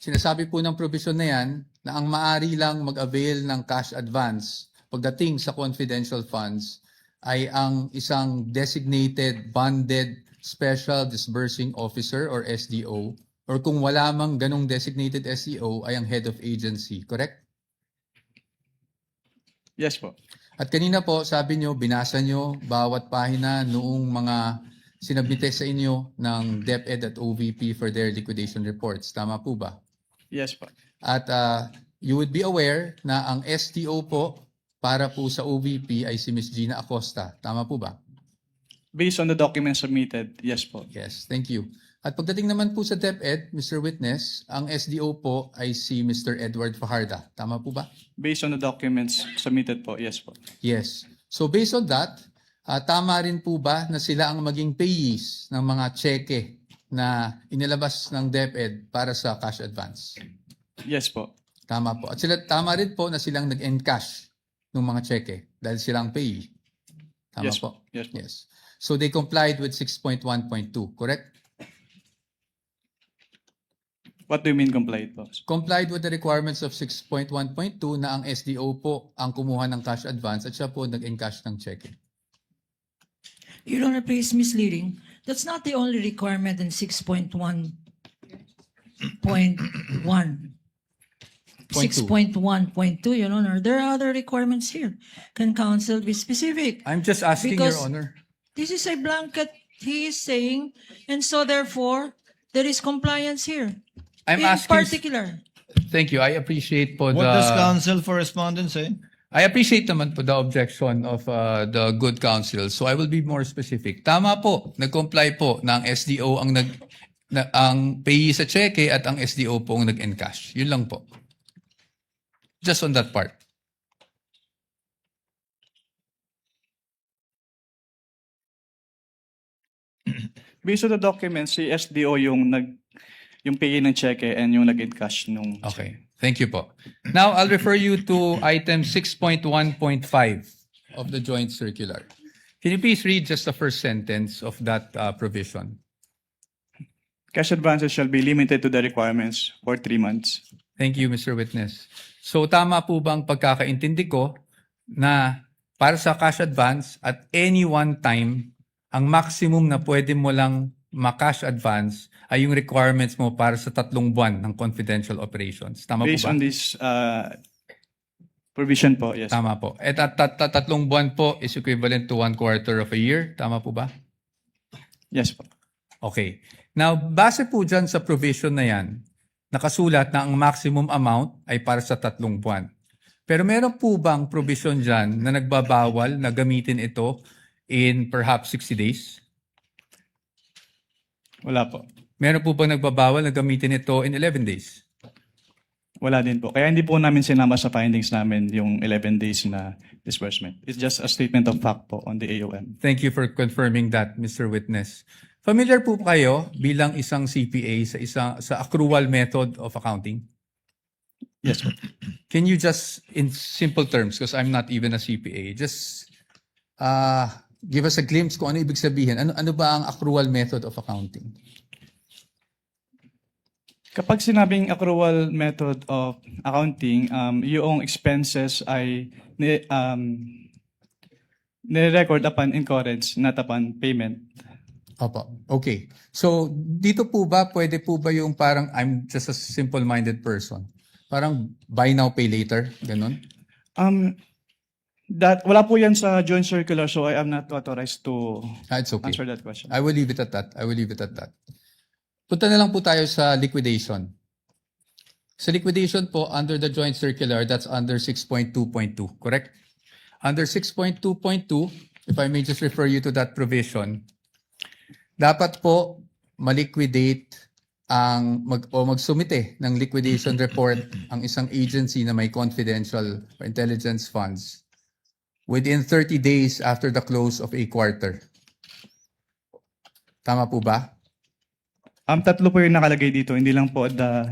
sinasabi po ng provision na yan na ang maari lang mag-avail ng cash advance pagdating sa confidential funds ay ang isang designated bonded special disbursing officer or SDO, or kung wala mang ganong designated SDO ay ang head of agency, correct? Yes po. At kanina po, sabi nyo, binasa nyo bawat pahina noong mga sinabite sa inyo ng DepEd at OVP for their liquidation reports. Tama po ba? Yes po. At you would be aware na ang STO po para po sa OVP ay si Ms. Gina Acosta. Tama po ba? Based on the documents submitted, yes po. Yes, thank you. At pagdating naman po sa DepEd, Mr. Witness, ang SDO po ay si Mr. Edward Fajarda. Tama po ba? Based on the documents submitted po, yes po. Yes. So based on that, tama rin po ba na sila ang maging payees ng mga cheque na inilabas ng DepEd para sa cash advance? Yes po. Tama po. At sila, tama rin po na silang nag-encash ng mga cheque dahil silang payee. Tama Yes po? Yes po. Yes. So they complied with 6.1.2, correct? What do you mean complied po? Complied with the requirements of 6.1.2 na ang SDO po ang kumuha ng cash advance at siya po nag-encash ng cheque. Your Honor, please misleading. That's not the only requirement in 6.1.1. 6.1.2, Your Honor. There are other requirements here. Can counsel be specific? I'm just asking, Because- Your Honor. This is a blanket, he is saying, and so therefore, there is compliance here. I'm In asking. particular, Thank you. I appreciate po What does the. counsel for respondent say? I appreciate naman po the objection of the good counsel. So I will be more specific. Tama po, nag-comply po na ang SDO ang payee sa cheque at ang SDO po ang nag-encash. Yun lang po. Just on that part. Based on the documents, si SDO yung payee ng cheque and yung nag-encash nung Okay. Thank you po. Now, I'll refer you to item 6.1.5 of the joint circular. Can you please read just the first sentence of that provision? cash advances shall be limited to the requirements for 3 months. Thank you, Mr. Witness. So tama po ba ang pagkakaintindi ko na para sa cash advance at any one time, ang maximum na pwede mo lang ma-cash advance ay yung requirements mo para sa 3 buwan ng confidential operations. Tama Based po ba? on this provision po, yes. Tama po. At 3 buwan po is equivalent to 1/4 of a year. Tama po ba? Yes po. Okay. Now, base po dyan sa provision na yan, nakasulat na ang maximum amount ay para sa 3 buwan. Pero meron po bang provision dyan na nagbabawal na gamitin ito in perhaps 60 days? Wala po. Meron po bang nagbabawal na gamitin ito in 11 days? Wala din po. Kaya hindi po namin sinama sa findings namin yung 11 days na disbursement. It's just a statement of fact po on the AOM. Thank you for confirming that, Mr. Witness. Familiar po kayo bilang isang CPA sa accrual method of accounting? Yes po. Can you just, in simple terms, because I'm not even a CPA, just give us a glimpse kung ano ibig sabihin. Ano ba ang accrual method of accounting? Kapag sinabing accrual method of accounting, yung expenses ay ni-record upon incurrence, not upon payment. Opo. Okay. So, dito po ba, pwede po ba yung parang I'm just a simple-minded person? Parang buy now, pay later? Ganon? Wala po yan sa joint circular, so I am not authorized to It's okay. answer that question. I will leave it at that. Punta na lang po tayo sa liquidation. Sa liquidation po, under the joint circular, that's under 6.2.2, correct? under 6.2.2, if I may just refer you to that provision, dapat po maliquidate o magsumite ng liquidation report ang isang agency na may confidential or intelligence funds within 30 days after the close of a quarter. Tama po ba? Tatlo po yung nakalagay dito, hindi lang po the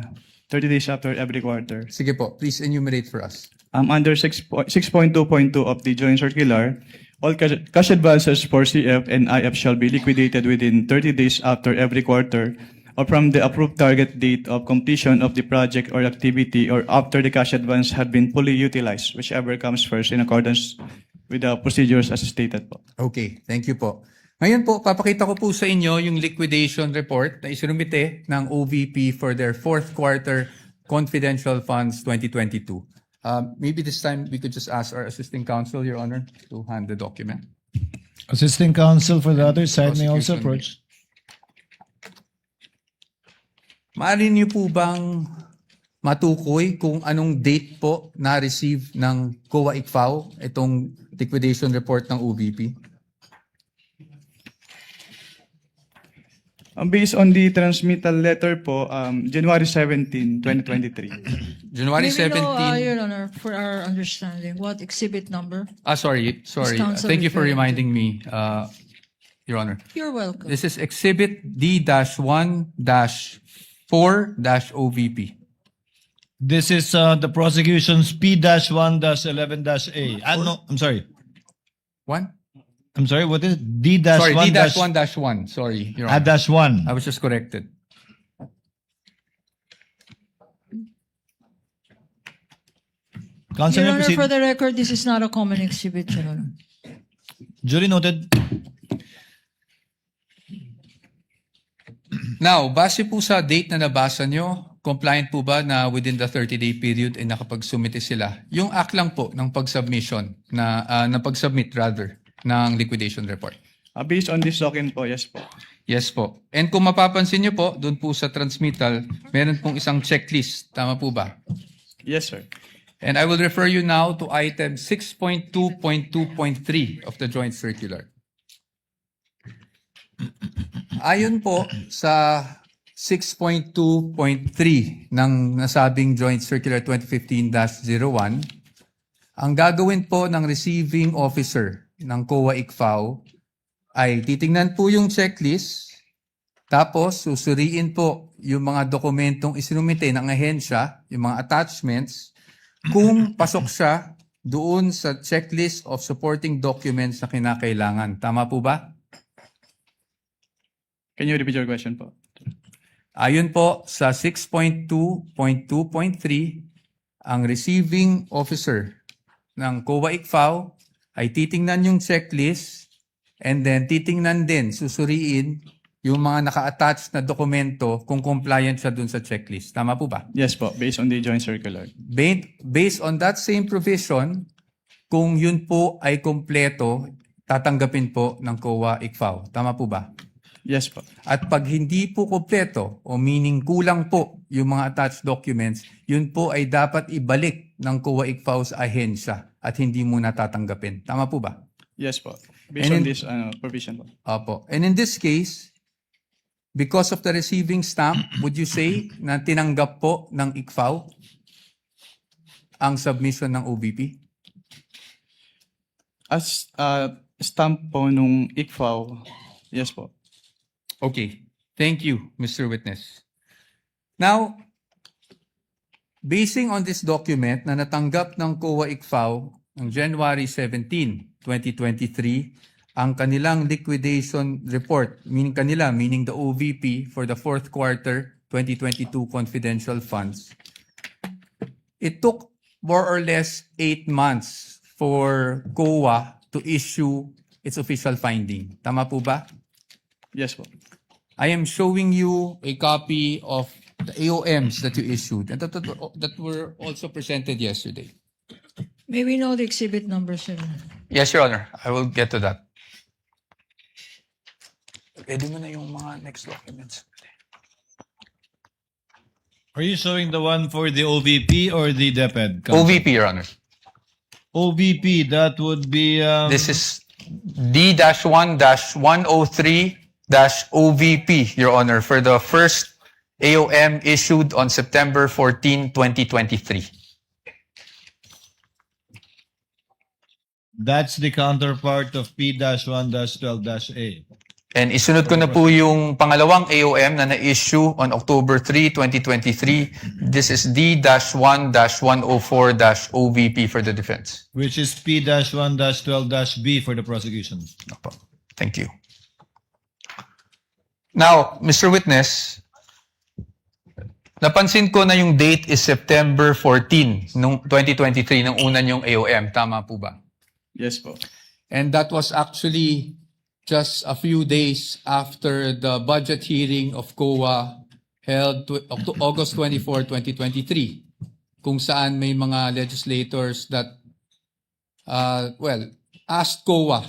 30 days after every quarter. Sige po, please enumerate for us. Under 6.2.2 of the joint circular, all cash advances for CF and IF shall be liquidated within 30 days after every quarter or from the approved target date of completion of the project or activity or after the cash advance had been fully utilized, whichever comes first in accordance with the procedures as stated po. Okay, thank you po. Ngayon po, papakita ko po sa inyo yung liquidation report na isinumite ng OVP for their fourth quarter confidential funds 2022. Maybe this time we could just ask our assisting counsel, Your Honor, to hand the document. Assisting counsel for the other side may also Prosecution. approach. Maaari niyo po bang matukoy kung anong date po na-receive ng COA ICFAO itong liquidation report ng OVP? Based on the transmittal letter po, January 17, 2023. January May we 17. know, Your Honor, for our understanding, what exhibit number? Sorry. counsel Thank you for referring to? reminding me, Your Honor. You're welcome. This is Exhibit D-1-4-OVP. This is the prosecution's P-1-11-A. No, I'm sorry. One? I'm sorry, what is it? Sorry, D-1-1. D-1-1. Sorry, Your Honor. -1. I was just corrected. Counsel, Your may Honor, proceed. for the record, this is not a common exhibit, Your Honor. Duly noted. Now, base po sa date na nabasa nyo, compliant po ba na within the 30-day period ay nakapagsumite sila? Yung act lang po ng pag-submission, na pag-submit rather, ng liquidation report. Based on this document po, yes po. Yes po. And kung mapapansin nyo po, doon po sa transmittal, meron pong isang checklist. Tama po ba? Yes, sir. And I will refer you now to item 6.2.2.3 of the joint circular. Ayon po sa 6.2.3 ng nasabing joint circular 2015-01, ang gagawin po ng receiving officer ng COA ICFAO ay titingnan po yung checklist, tapos susuriin po yung mga dokumentong isinumite ng ahensya, yung mga attachments, kung pasok siya doon sa checklist of supporting documents na kinakailangan. Tama po ba? Can you repeat your question po? Ayon po sa 6.2.2.3, ang receiving officer ng COA ICFAO ay titingnan yung checklist and then titingnan din, susuriin yung mga naka-attach na dokumento kung compliant siya dun sa checklist. Tama po ba? Yes po, based on the joint circular. Based on that same provision, kung yun po ay kompleto, tatanggapin po ng COA ICFAO. Tama po ba? Yes po. At pag hindi po kompleto o meaning kulang po yung mga attached documents, yun po ay dapat ibalik ng COA ICFAO sa ahensya at hindi muna tatanggapin. Tama po ba? Yes po. Based And on in- this provision po. Opo. And in this case, because of the receiving stamp, would you say na tinanggap po ng ICFAO ang submission ng OVP? As stamp po nung ICFAO, yes po. Okay. Thank you, Mr. Witness. Now, basing on this document na natanggap ng COA ICFAO on January 17, 2023, ang kanilang liquidation report, meaning the OVP for the fourth quarter 2022 confidential funds, it took more or less 8 months for COA to issue its official finding. Tama po ba? Yes po. I am showing you a copy of the AOMs that you issued and that were also presented yesterday. May we know the exhibit number, sir? Yes, Your Honor. I will get to that. Pwede mo na yung mga next documents. Are you showing the one for the OVP or the DepEd? Counsel? OVP, Your Honor. OVP, that would be This is D-1-103-OVP, Your Honor, for the first AOM issued on September 14, 2023. that's the counterpart of P-1-12-A. And isunod ko na po yung pangalawang AOM na na-issue on October 3, 2023. This is D-1-104-OVP for the defense. Which is P-1-12-B for the prosecution. Opo. Thank you. Now, Mr. Witness, napansin ko na yung date is September 14, nung 2023, nung una yung AOM. Tama po ba? Yes po. And that was actually just a few days after the budget hearing of COA held August 24, 2023, kung saan may mga legislators that, asked COA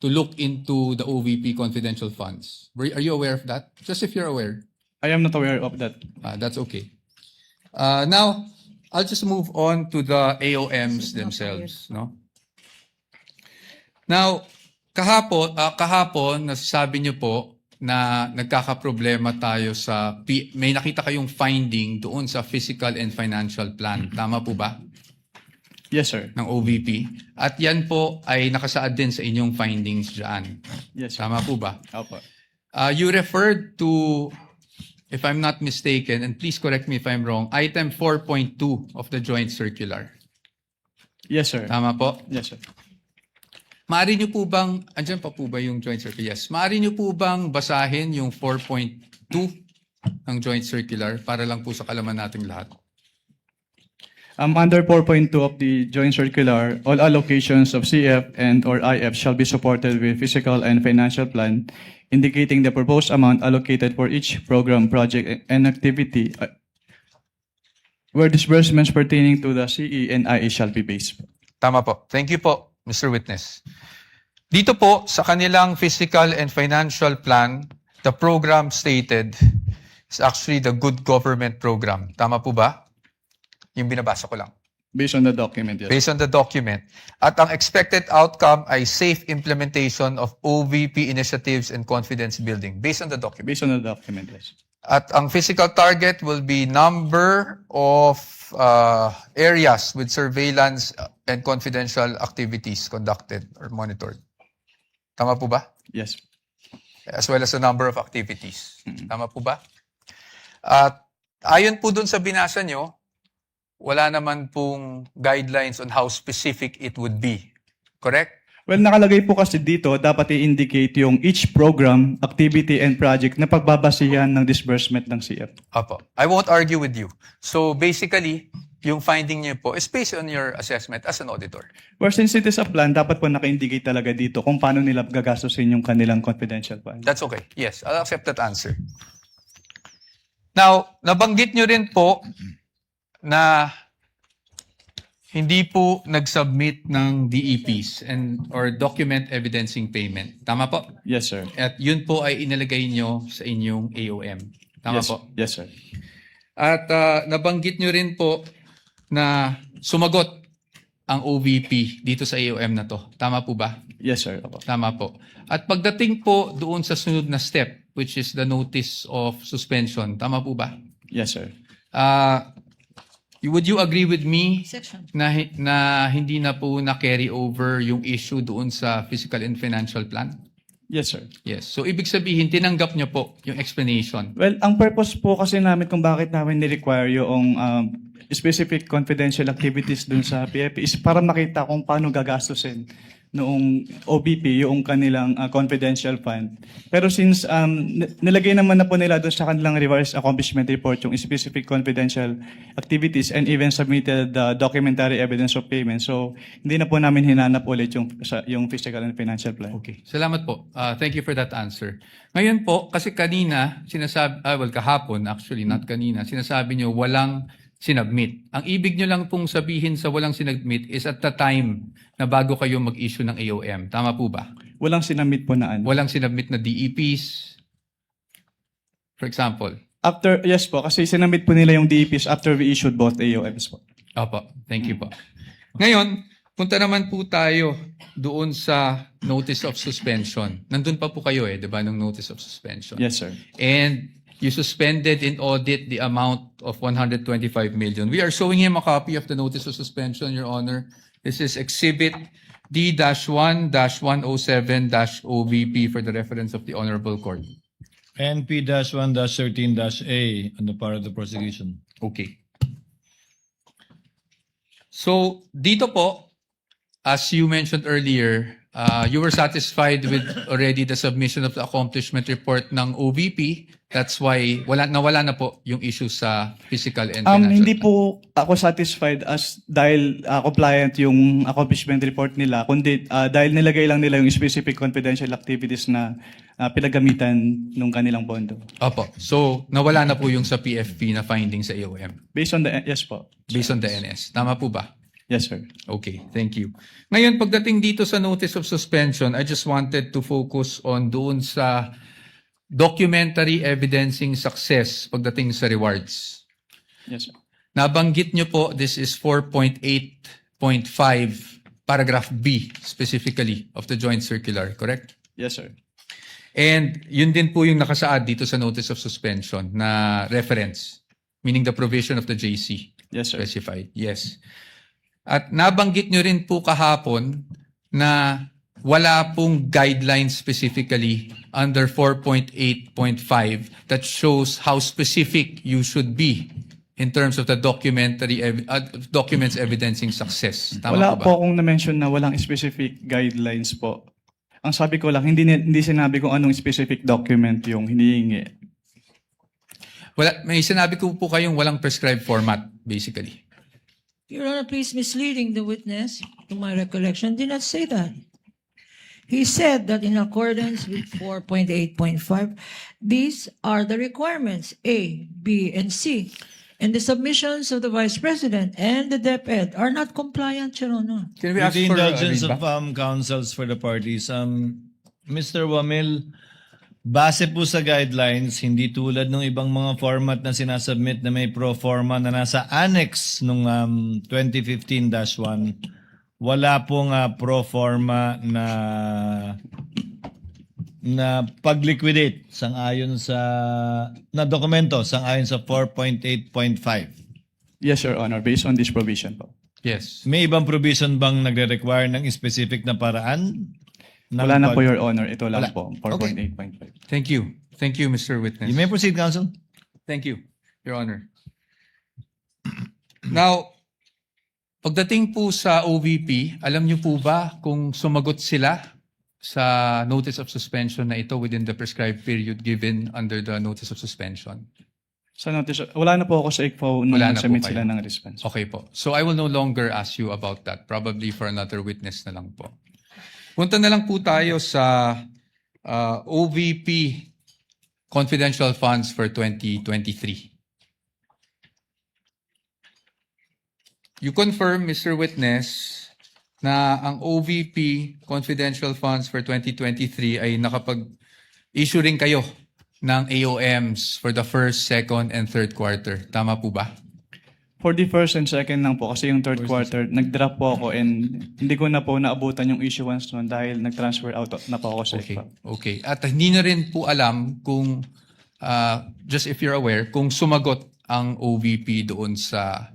to look into the OVP confidential funds. Are you aware of that? Just if you're aware. I am not aware of that. That's okay. Now, I'll just move on to the AOMs themselves, no? Now, kahapon nasasabi niyo po na nagkakaproblema tayo sa may nakita kayong finding doon sa physical and financial plan. Tama po ba? Yes, sir. Ng OVP. At yan po ay nakasaad din sa inyong findings diyan. Yes, sir. Tama po ba? Opo. You referred to, if I'm not mistaken, and please correct me if I'm wrong, item 4.2 of the joint circular. Yes, sir. Tama po? Yes, sir. Maaari niyo po bang, andyan pa po ba yung joint circular? Yes. Maaari niyo po bang basahin yung 4.2 ng joint circular para lang po sa kalaman nating lahat? Under 4.2 of the joint circular, all allocations of CF and or IF shall be supported with physical and financial plan indicating the proposed amount allocated for each program, project, and activity where disbursements pertaining to the CE and IE shall be based. Tama po. Thank you po, Mr. Witness. Dito po, sa kanilang physical and financial plan, the program stated is actually the Good Government Program. Tama po ba? Yung binabasa ko lang. Based on the document, yes. Based on the document. At ang expected outcome ay safe implementation of OVP initiatives and confidence building. Based on the document. Based on the document, yes. At ang physical target will be number of areas with surveillance and confidential activities conducted or monitored. Tama po ba? Yes. As well as the number of activities. Tama po ba? At ayon po dun sa binasa nyo, wala naman pong guidelines on how specific it would be. Correct? Well, nakalagay po kasi dito, dapat i-indicate yung each program, activity, and project na pagbabasihan ng disbursement ng CF. Apo. I won't argue with you. So basically, yung finding niyo po is based on your assessment as an auditor. Well, since it is a plan, dapat po naka-indicate talaga dito kung paano nila gagastusin yung kanilang confidential fund. That's okay. Yes, I'll accept that answer. Now, nabanggit nyo rin po na hindi po nag-submit ng DEPs or document evidencing payment. Tama po? Yes, sir. At yun po ay inilagay nyo sa inyong AOM. Tama Yes, po? yes, sir. At nabanggit nyo rin po na sumagot ang OVP dito sa AOM na to. Tama po ba? Yes, sir. Opo. Tama po. At pagdating po doon sa sunod na step, which is the notice of suspension, tama po ba? Yes, sir. Would you agree with me Section. na hindi na po na-carry over yung issue doon sa physical and financial plan? Yes, sir. Yes. So, ibig sabihin, tinanggap niyo po yung explanation. Well, ang purpose po kasi namin kung bakit namin ni-require yung specific confidential activities dun sa PFP is para makita kung paano gagastusin noong OBP yung kanilang confidential fund. Pero since nilagay naman na po nila doon sa kanilang revised accomplishment report yung specific confidential activities and even submitted the documentary evidence of payment. So, hindi na po namin hinanap ulit yung physical and financial plan. Okay. Salamat po. Thank you for that answer. Ngayon po, kasi kanina, kahapon actually, not kanina, sinasabi nyo walang sinubmit. Ang ibig nyo lang pong sabihin sa walang sinubmit is at the time na bago kayo mag-issue ng AOM. Tama po ba? Walang sinamit po na ano. Walang sinubmit na DEPs, for example. Yes po, kasi sinamit po nila yung DEPs after we issued both AOMs po. Opo. Thank you po. Ngayon, Punta naman po tayo doon sa notice of suspension. Nandun pa po kayo di ba, ng notice of suspension? Yes, sir. And you suspended in audit the amount of 125 million. We are showing him a copy of the notice of suspension, Your Honor. This is Exhibit D-1-107-OVP for the reference of the Honorable Court. NP-1-13-A on the part of the prosecution. Okay. So, dito po, as you mentioned earlier, you were satisfied with already the submission of the accomplishment report ng OVP. That's why nawala na po yung issue sa physical and financial. Hindi po ako satisfied dahil compliant yung accomplishment report nila, kundi dahil nilagay lang nila yung specific confidential activities na pinagamitan nung kanilang pondo. Opo. So, nawala na po yung sa PFP na finding sa AOM Based on the, yes po. based on the NS. Tama po ba? Yes, sir. Okay, thank you. Ngayon, pagdating dito sa notice of suspension, I just wanted to focus on doon sa documentary evidencing success pagdating sa rewards. Yes, sir. Nabanggit nyo po, this is 4.8.5, paragraph B specifically of the joint circular, correct? Yes, sir. And yun din po yung nakasaad dito sa notice of suspension na reference, meaning the provision of the JC. Yes, sir. Specified, yes. At nabanggit nyo rin po kahapon na wala pong guidelines specifically under 4.8.5 that shows how specific you should be in terms of the documents evidencing success. Tama Wala po ba? po akong na-mention na walang specific guidelines po. Ang sabi ko lang, hindi sinabi kung anong specific document yung hinihingi. May sinabi ko po kayong walang prescribed format, basically. Your Honor, please misleading the witness, to my recollection, did not say that. He said that in accordance with 4.8.5, these are the requirements, A, B, and C. And the submissions of the Vice President and the DepEd are not compliant, Your Honor. Can we With ask the for a indulgence of readback? counsels for the parties, Mr. Wamil, base po sa guidelines, hindi tulad ng ibang mga format na sinasubmit na may pro forma na nasa annex nung 2015-1, wala pong pro forma na pag-liquidate sang-ayon sa na dokumento sang-ayon sa 4.8.5. Yes, Your Honor, based on this provision po. Yes. May ibang provision bang nagre-require ng specific na paraan? Wala na po, Your Honor. Ito lang Wala. po, 4.8.5. Thank you. Thank you, Mr. Witness. You may proceed, counsel. Thank you, Your Honor. Now, pagdating po sa OVP, alam niyo po ba kung sumagot sila sa notice of suspension na ito within the prescribed period given under the notice of suspension? Sa notice, wala na po ako sa ICFO nung Wala na po submit kayo. sila ng response. Okay po. So I will no longer ask you about that. Probably for another witness na lang po. Punta na lang po tayo sa OVP confidential funds for 2023. You confirm, Mr. Witness, na ang OVP confidential funds for 2023 ay nakapag-issue rin kayo ng AOMs for the first, second, and third quarter. Tama po ba? For the first and second lang po, kasi yung third quarter, nag-drop po ako and hindi ko na po naabutan yung issuance noon dahil nag-transfer out na po ako sa Okay. ICFO. Okay. At hindi na rin po alam kung, just if you're aware, kung sumagot ang OVP doon sa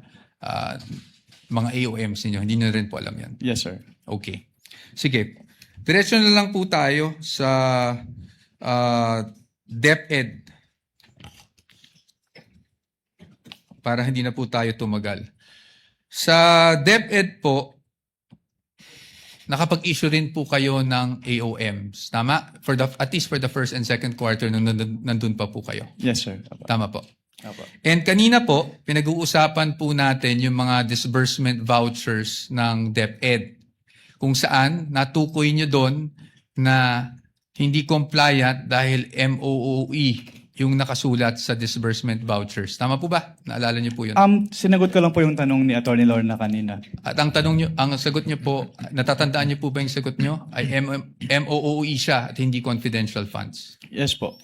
mga AOMs ninyo. Hindi na rin po alam yan. Yes, sir. Okay. Sige. Diretso na lang po tayo sa DepEd para hindi na po tayo tumagal. Sa DepEd po, nakapag-issue rin po kayo ng AOMs. Tama? At least for the first and second quarter nung nandun pa po kayo. Yes, sir. Apo. Tama po. Apo. And kanina po, pinag-uusapan po natin yung mga disbursement vouchers ng DepEd. Kung saan natukoy nyo doon na hindi compliant dahil MOOE yung nakasulat sa disbursement vouchers. Tama po ba? Naalala nyo po yun? Sinagot ko lang po yung tanong ni Attorney Lorna kanina. At ang sagot nyo po, natatandaan nyo po ba yung sagot nyo? Ay MOOE siya at hindi confidential funds. Yes po.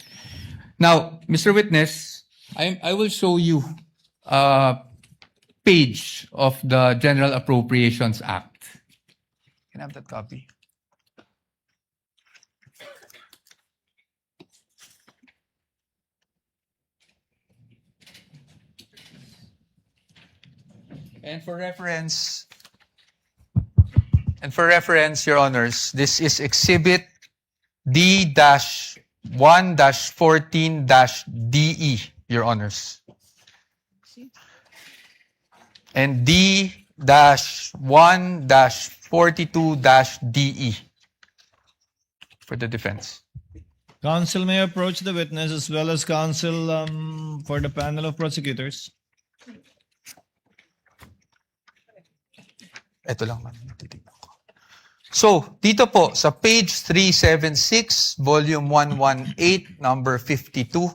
Now, Mr. Witness, I will show you a page of the General Appropriations Act. Can I have that copy? And for reference, Your Honors, this is Exhibit D-1-14-DE, Your Honors. And D-1-42-DE for the defense. Counsel may approach the witness as well as counsel for the panel of prosecutors. Ito lang, ma'am. Titignan ko. So, dito po, sa page 376, volume 118, number 52,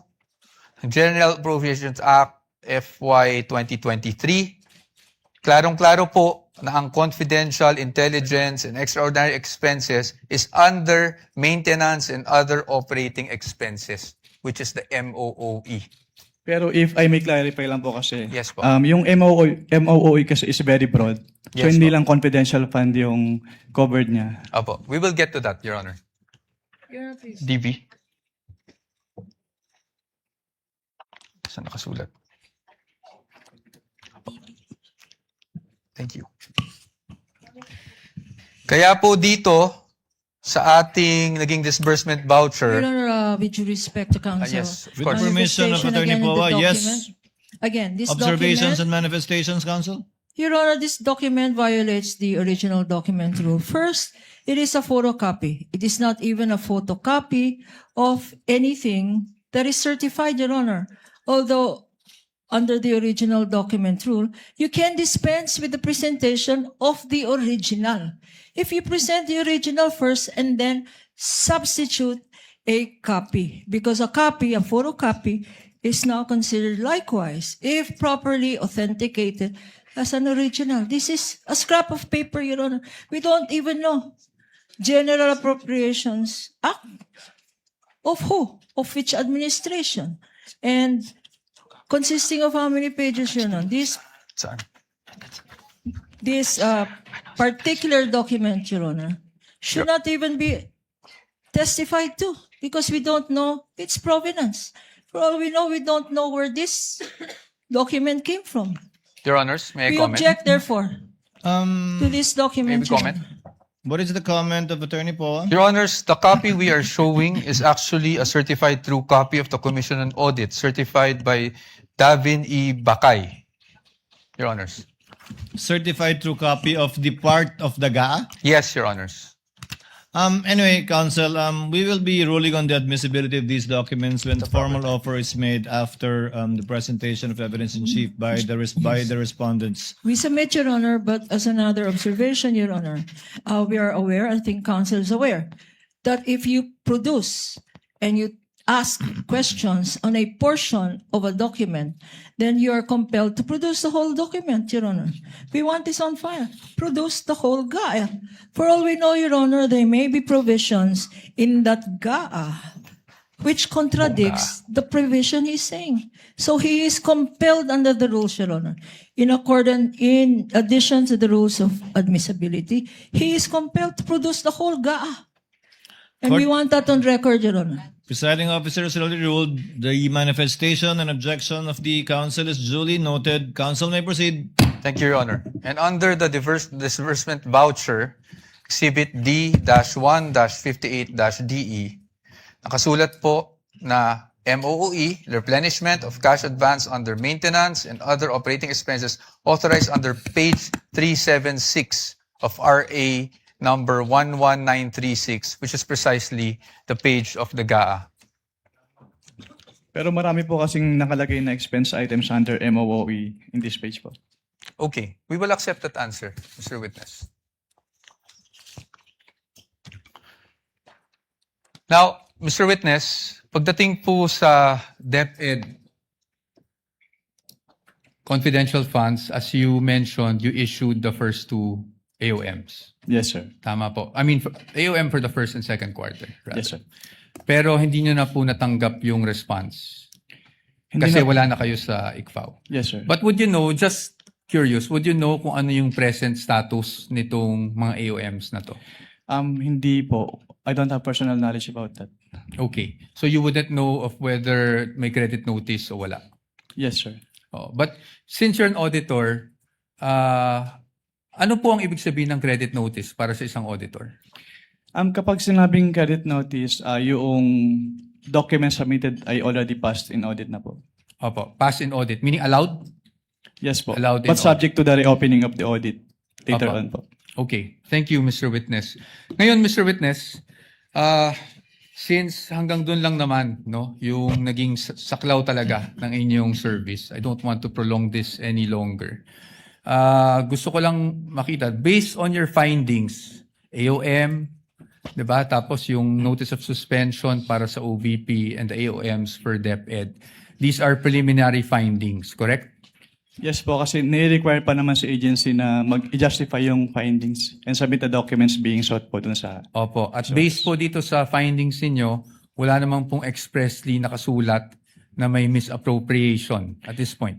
General Appropriations Act FY 2023, klarong-klaro po na ang confidential, intelligence, and extraordinary expenses is under maintenance and other operating expenses, which is the MOOE. Pero if I may clarify lang po kasi, Yes po. yung MOOE kasi is very broad. So Yes hindi po. lang confidential fund yung covered niya. Apo, we will get to that, Your Honor. Your Honor, please. DV. Saan nakasulat? Thank you. Kaya po dito, sa ating naging disbursement Your voucher, Honor, with due respect to counsel. yes, of With course. permission of Manifestation Attorney again in the Poa, yes. document. Again, this Observations document, and manifestations, counsel? Your Honor, this document violates the original document rule. First, it is a photocopy. It is not even a photocopy of anything that is certified, Your Honor. Although, under the original document rule, you can dispense with the presentation of the original. If you present the original first and then substitute a copy, because a copy, a photocopy, is now considered likewise, if properly authenticated, as an original. This is a scrap of paper, Your Honor. We don't even know. General Appropriations Act. Of who? Of which administration? And consisting of how many pages, Your Honor? Saan? This particular document, Your Honor, should not even be testified to because we don't know its provenance. For all we know, we don't know where this document came from. Your Honors, may I We comment? object, therefore, to this May document. we Your comment? Honor. What is the comment of Attorney Poa? Your Honors, the copy we are showing is actually a certified true copy of the Commission on Audit, certified by Davin E. Bakay. Your Honors. Certified true copy of the part of the GA? Yes, Your Honors. Anyway, counsel, we will be ruling on the admissibility of these documents when formal offer is made after the presentation of evidence in chief by the respondents. We submit, Your Honor, but as another observation, Your Honor, we are aware, I think counsel is aware, that if you produce and you ask questions on a portion of a document, then you are compelled to produce the whole document, Your Honor. We want this on file. Produce the whole GAA. For all we know, Your Honor, there may be provisions in that GAA which contradicts the provision he's saying. So he is compelled under the rules, Your Honor. In addition to the rules of admissibility, he is compelled to produce the whole GAA. And we want that on record, Your Honor. Presiding officer has already ruled the manifestation and objection of the counsel is duly noted. Counsel may proceed. Thank you, Your Honor. And under the disbursement voucher, Exhibit D-1-58-DE, nakasulat po na MOOE, replenishment of cash advance under maintenance and other operating expenses authorized under page 376 of RA number 11936, which is precisely the page of the GAA. Pero marami po kasing nakalagay na expense items under MOOE in this page po. Okay, we will accept that answer, Mr. Witness. Now, Mr. Witness, pagdating po sa DepEd confidential funds, as you mentioned, you issued the first two AOMs. Yes, sir. Tama po. I mean, AOM for the first and second quarter. Rather. Yes, sir. Pero hindi nyo na po natanggap yung response. Hindi Kasi na- wala na kayo sa ICFAO. Yes, sir. But would you know, just curious, would you know kung ano yung present status nitong mga AOMs na to? Hindi po. I don't have personal knowledge about that. Okay. So you wouldn't know of whether may credit notice o wala? Yes, sir. Oh, but since you're an auditor, ano po ang ibig sabihin ng credit notice para sa isang auditor? Kapag sinabing credit notice, yung document submitted ay already passed in audit na po. Opo, pass in audit, meaning allowed? Yes po. Allowed in But subject to the reopening of the audit later Opo. on po. Okay. Thank you, Mr. Witness. Ngayon, Mr. Witness, since hanggang doon lang naman, no, yung naging saklaw talaga ng inyong service, I don't want to prolong this any longer. Gusto ko lang makita, based on your findings, AOM, diba? Tapos yung notice of suspension para sa OVP and the AOMs for DepEd, these are preliminary findings, correct? Yes po, kasi nire-require pa naman sa agency na mag-justify yung findings and submit the documents being sought po dun sa... Opo. At based po dito sa findings ninyo, wala namang pong expressly nakasulat na may misappropriation at this point.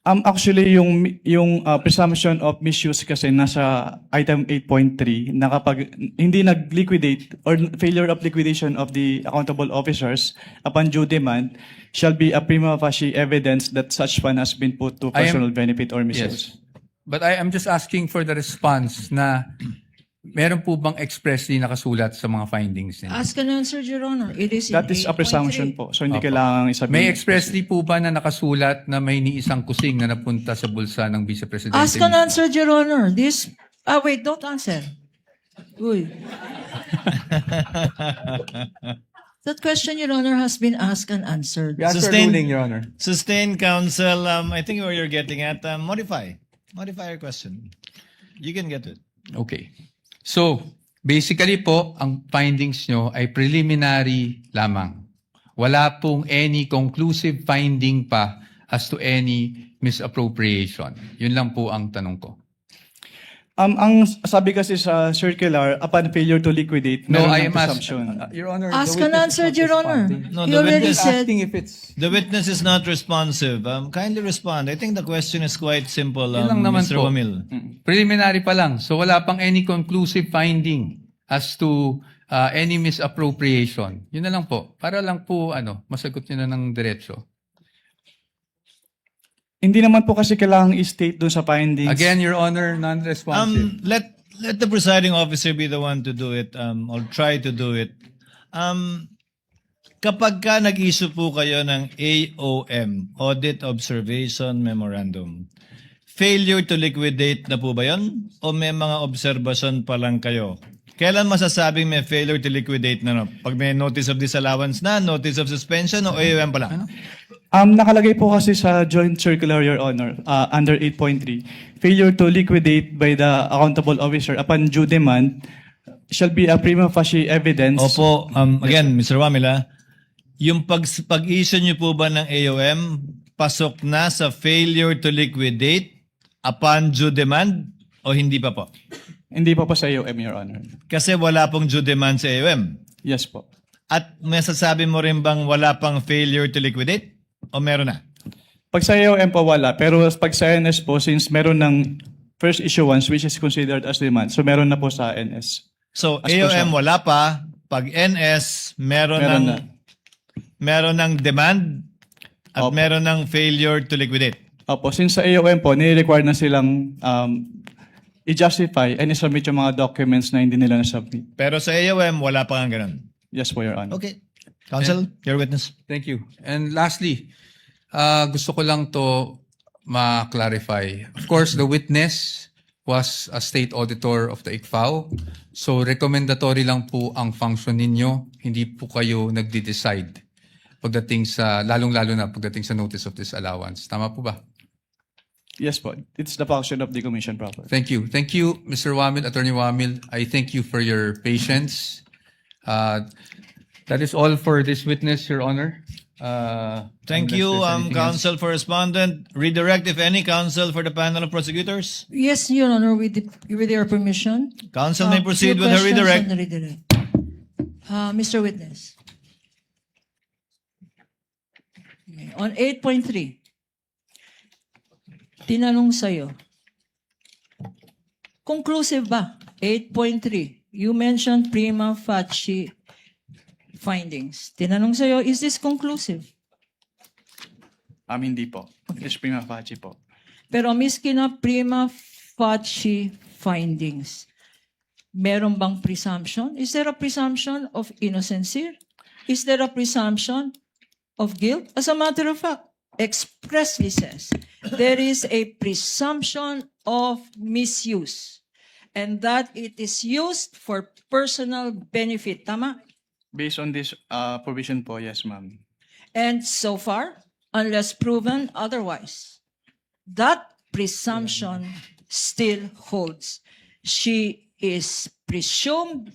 Actually, yung presumption of misuse kasi nasa item 8.3 na kapag hindi nag-liquidate or failure of liquidation of the accountable officers upon due demand shall be a prima facie evidence that such fund has been put to I am- personal benefit or misuse. Yes. But I am just asking for the response na meron po bang expressly nakasulat sa mga findings ninyo? Ask and answer, Your Honor. It is in That is a 8.3. presumption po. So hindi Opo. kailangan isabihin. May expressly po ba na nakasulat na may ni isang kusing na napunta sa bulsa ng Vice Presidente? Ask and answer, Your Honor. This, wait, don't answer. Uy. That question, Your Honor, has been asked and answered. We ask for Sustain- ruling, Your Honor. Sustained counsel, I think where you're getting at, modify your question. You can get it. Okay. So, basically po, ang findings nyo ay preliminary lamang. Wala pong any conclusive finding pa as to any misappropriation. Yun lang po ang tanong ko. Ang sabi kasi sa circular, upon failure to liquidate, No, meron I ng am presumption. Your Honor. Ask and answer, Your Honor. No, You the already witness said, Asking if it's... The witness is not responsive. Kindly respond. I think the question is quite simple, Yun lang naman Mr. po. Wamil. Preliminary pa lang. So wala pang any conclusive finding as to any misappropriation. Yun na lang po. Para lang po masagot nyo na ng diretso. Hindi naman po kasi kailangang i-state doon sa findings. Again, Your Honor, non-responsive. Let the presiding officer be the one to do it, or try to do it. Kapag ka nag-issue po kayo ng AOM, Audit Observation Memorandum, failure to liquidate na po ba yun? O may mga observation pa lang kayo? Kailan masasabing may failure to liquidate na? No? Pag may notice of disallowance na, notice of suspension, o AOM pa lang? Nakalagay po kasi sa joint circular, Your Honor, under 8.3, failure to liquidate by the accountable officer upon due demand shall be a prima facie evidence. Opo, again, Mr. Wamila, yung pag-issue nyo po ba ng AOM, pasok na sa failure to liquidate upon due demand o hindi pa po? Hindi pa po sa AOM, Your Honor. Kasi wala pong due demand sa AOM. Yes po. At masasabi mo rin bang wala pang failure to liquidate? O meron na? Pag sa AOM po wala, pero pag sa NS po, since meron ng first issuance which is considered as demand, so meron na po sa NS. So, As per AOM siya. wala pa. Pag NS, meron ng demand at Opo. meron ng failure to liquidate. Opo, since sa AOM po, nire-require na silang i-justify and i-submit yung mga documents na hindi nila na-submit. Pero sa AOM, wala pa nga ganun. Yes po, Your Honor. Okay. Counsel, your witness. Thank you. And lastly, gusto ko lang to ma-clarify. Of course, the witness was a state auditor of the ICFAO. So, recommendatory lang po ang function ninyo. Hindi po kayo nagde-decide pagdating sa, lalong-lalo na pagdating sa notice of disallowance. Tama po ba? Yes po. It's the function of the commission proper. Thank you. Thank you, Mr. Wamil, Attorney Wamil. I thank you for your patience. That is all for this witness, Your Honor. Thank unless you, there's anything else. counsel for respondent. Redirect, if any, counsel for the panel of prosecutors. yes, Your Honor, with your permission. Counsel may proceed Few with her questions redirect. on the redirect. Mr. Witness. Okay, on 8.3, tinanong sa'yo, conclusive ba? 8.3, you mentioned prima facie findings. Tinanong sa'yo, is this conclusive? Hindi po. It's prima facie po. Pero miski na prima facie findings, meron bang presumption? Is there a presumption of innocency? Is there a presumption of guilt? As a matter of fact, expressly says, there is a presumption of misuse and that it is used for personal benefit. Tama? Based on this provision po, yes, ma'am. And so far, unless proven otherwise, that presumption still holds. She is presumed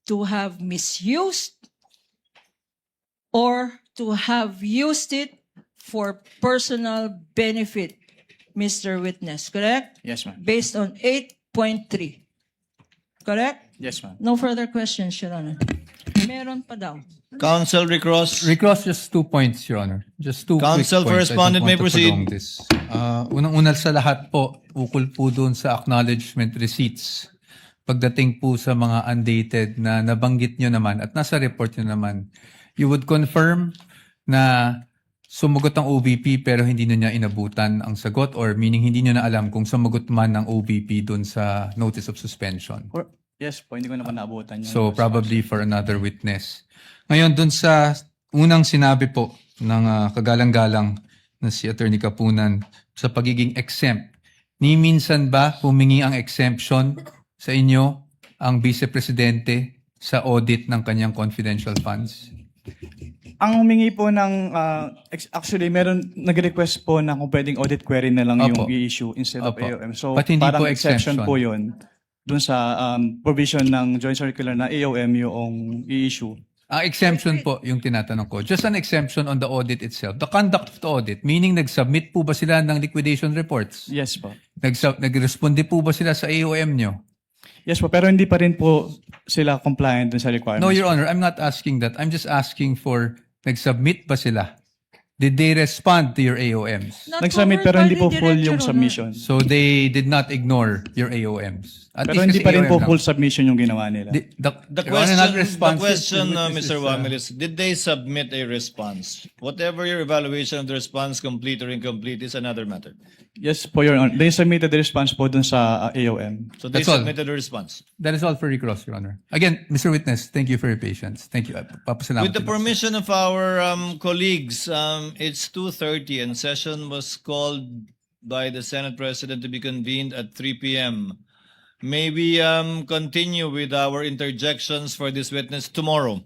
to have misused or to have used it for personal benefit, Mr. Witness, correct? Yes, ma'am. Based on 8.3. Correct? Yes, ma'am. No further questions, Your Honor. Meron pa daw. Counsel Recross. Recross just 2 points, Your Honor. Just two Counsel quick for points. I don't respondent want may to proceed. prolong this. Unang-una sa lahat po, ukol po doon sa acknowledgement receipts. Pagdating po sa mga undated na nabanggit nyo naman at nasa report nyo naman, you would confirm na sumagot ang OVP pero hindi nyo niya inabutan ang sagot or meaning hindi nyo na alam kung sumagot man ng OVP doon sa notice of suspension. Yes po, hindi ko naman naabutan yun. So probably for another witness. Ngayon dun sa unang sinabi po ng kagalang-galang na si Attorney Kapunan sa pagiging exempt, ni minsan ba humingi ang exemption sa inyo ang Vice Presidente sa audit ng kanyang confidential funds? Ang humingi po ng, actually, meron nag-request po na kung pwedeng audit query na lang Opo. yung i-issue instead of Opo. AOM. So, But hindi parang po exception exemption. po yun dun sa provision ng Joint Circular na AOM yung i-issue. Ang exemption po yung tinatanong ko. Just an exemption on the audit itself. The conduct of the audit, meaning nag-submit po ba sila ng liquidation reports? Yes po. Nag-responde po ba sila sa AOM nyo? Yes po, pero hindi pa rin po sila compliant dun sa requirements. No, Your Honor, I'm not asking that. I'm just asking for nag-submit ba sila? Did they respond to your AOMs? Not Nag-submit covered pero by hindi the po full Director, yung Honor. submission. So they did not ignore your AOMs. At Pero least hindi kasi pa rin AOM po lang. full submission yung ginawa nila. The Your Honor, not question, responsive to Mr. witnesses, Wamil, is did they submit a response? Whatever your evaluation of the response, complete or incomplete, is another matter. Yes po, Your Honor. They submitted the response po dun sa AOM. So they That's all. submitted a response. That is all for recross, Your Honor. Again, Mr. Witness, thank you for your patience. Thank you. Papasalamat With the din ako. permission of our colleagues, it's 2:30 and session was called by the Senate President to be convened at 3 p.m. May we continue with our interjections for this witness tomorrow?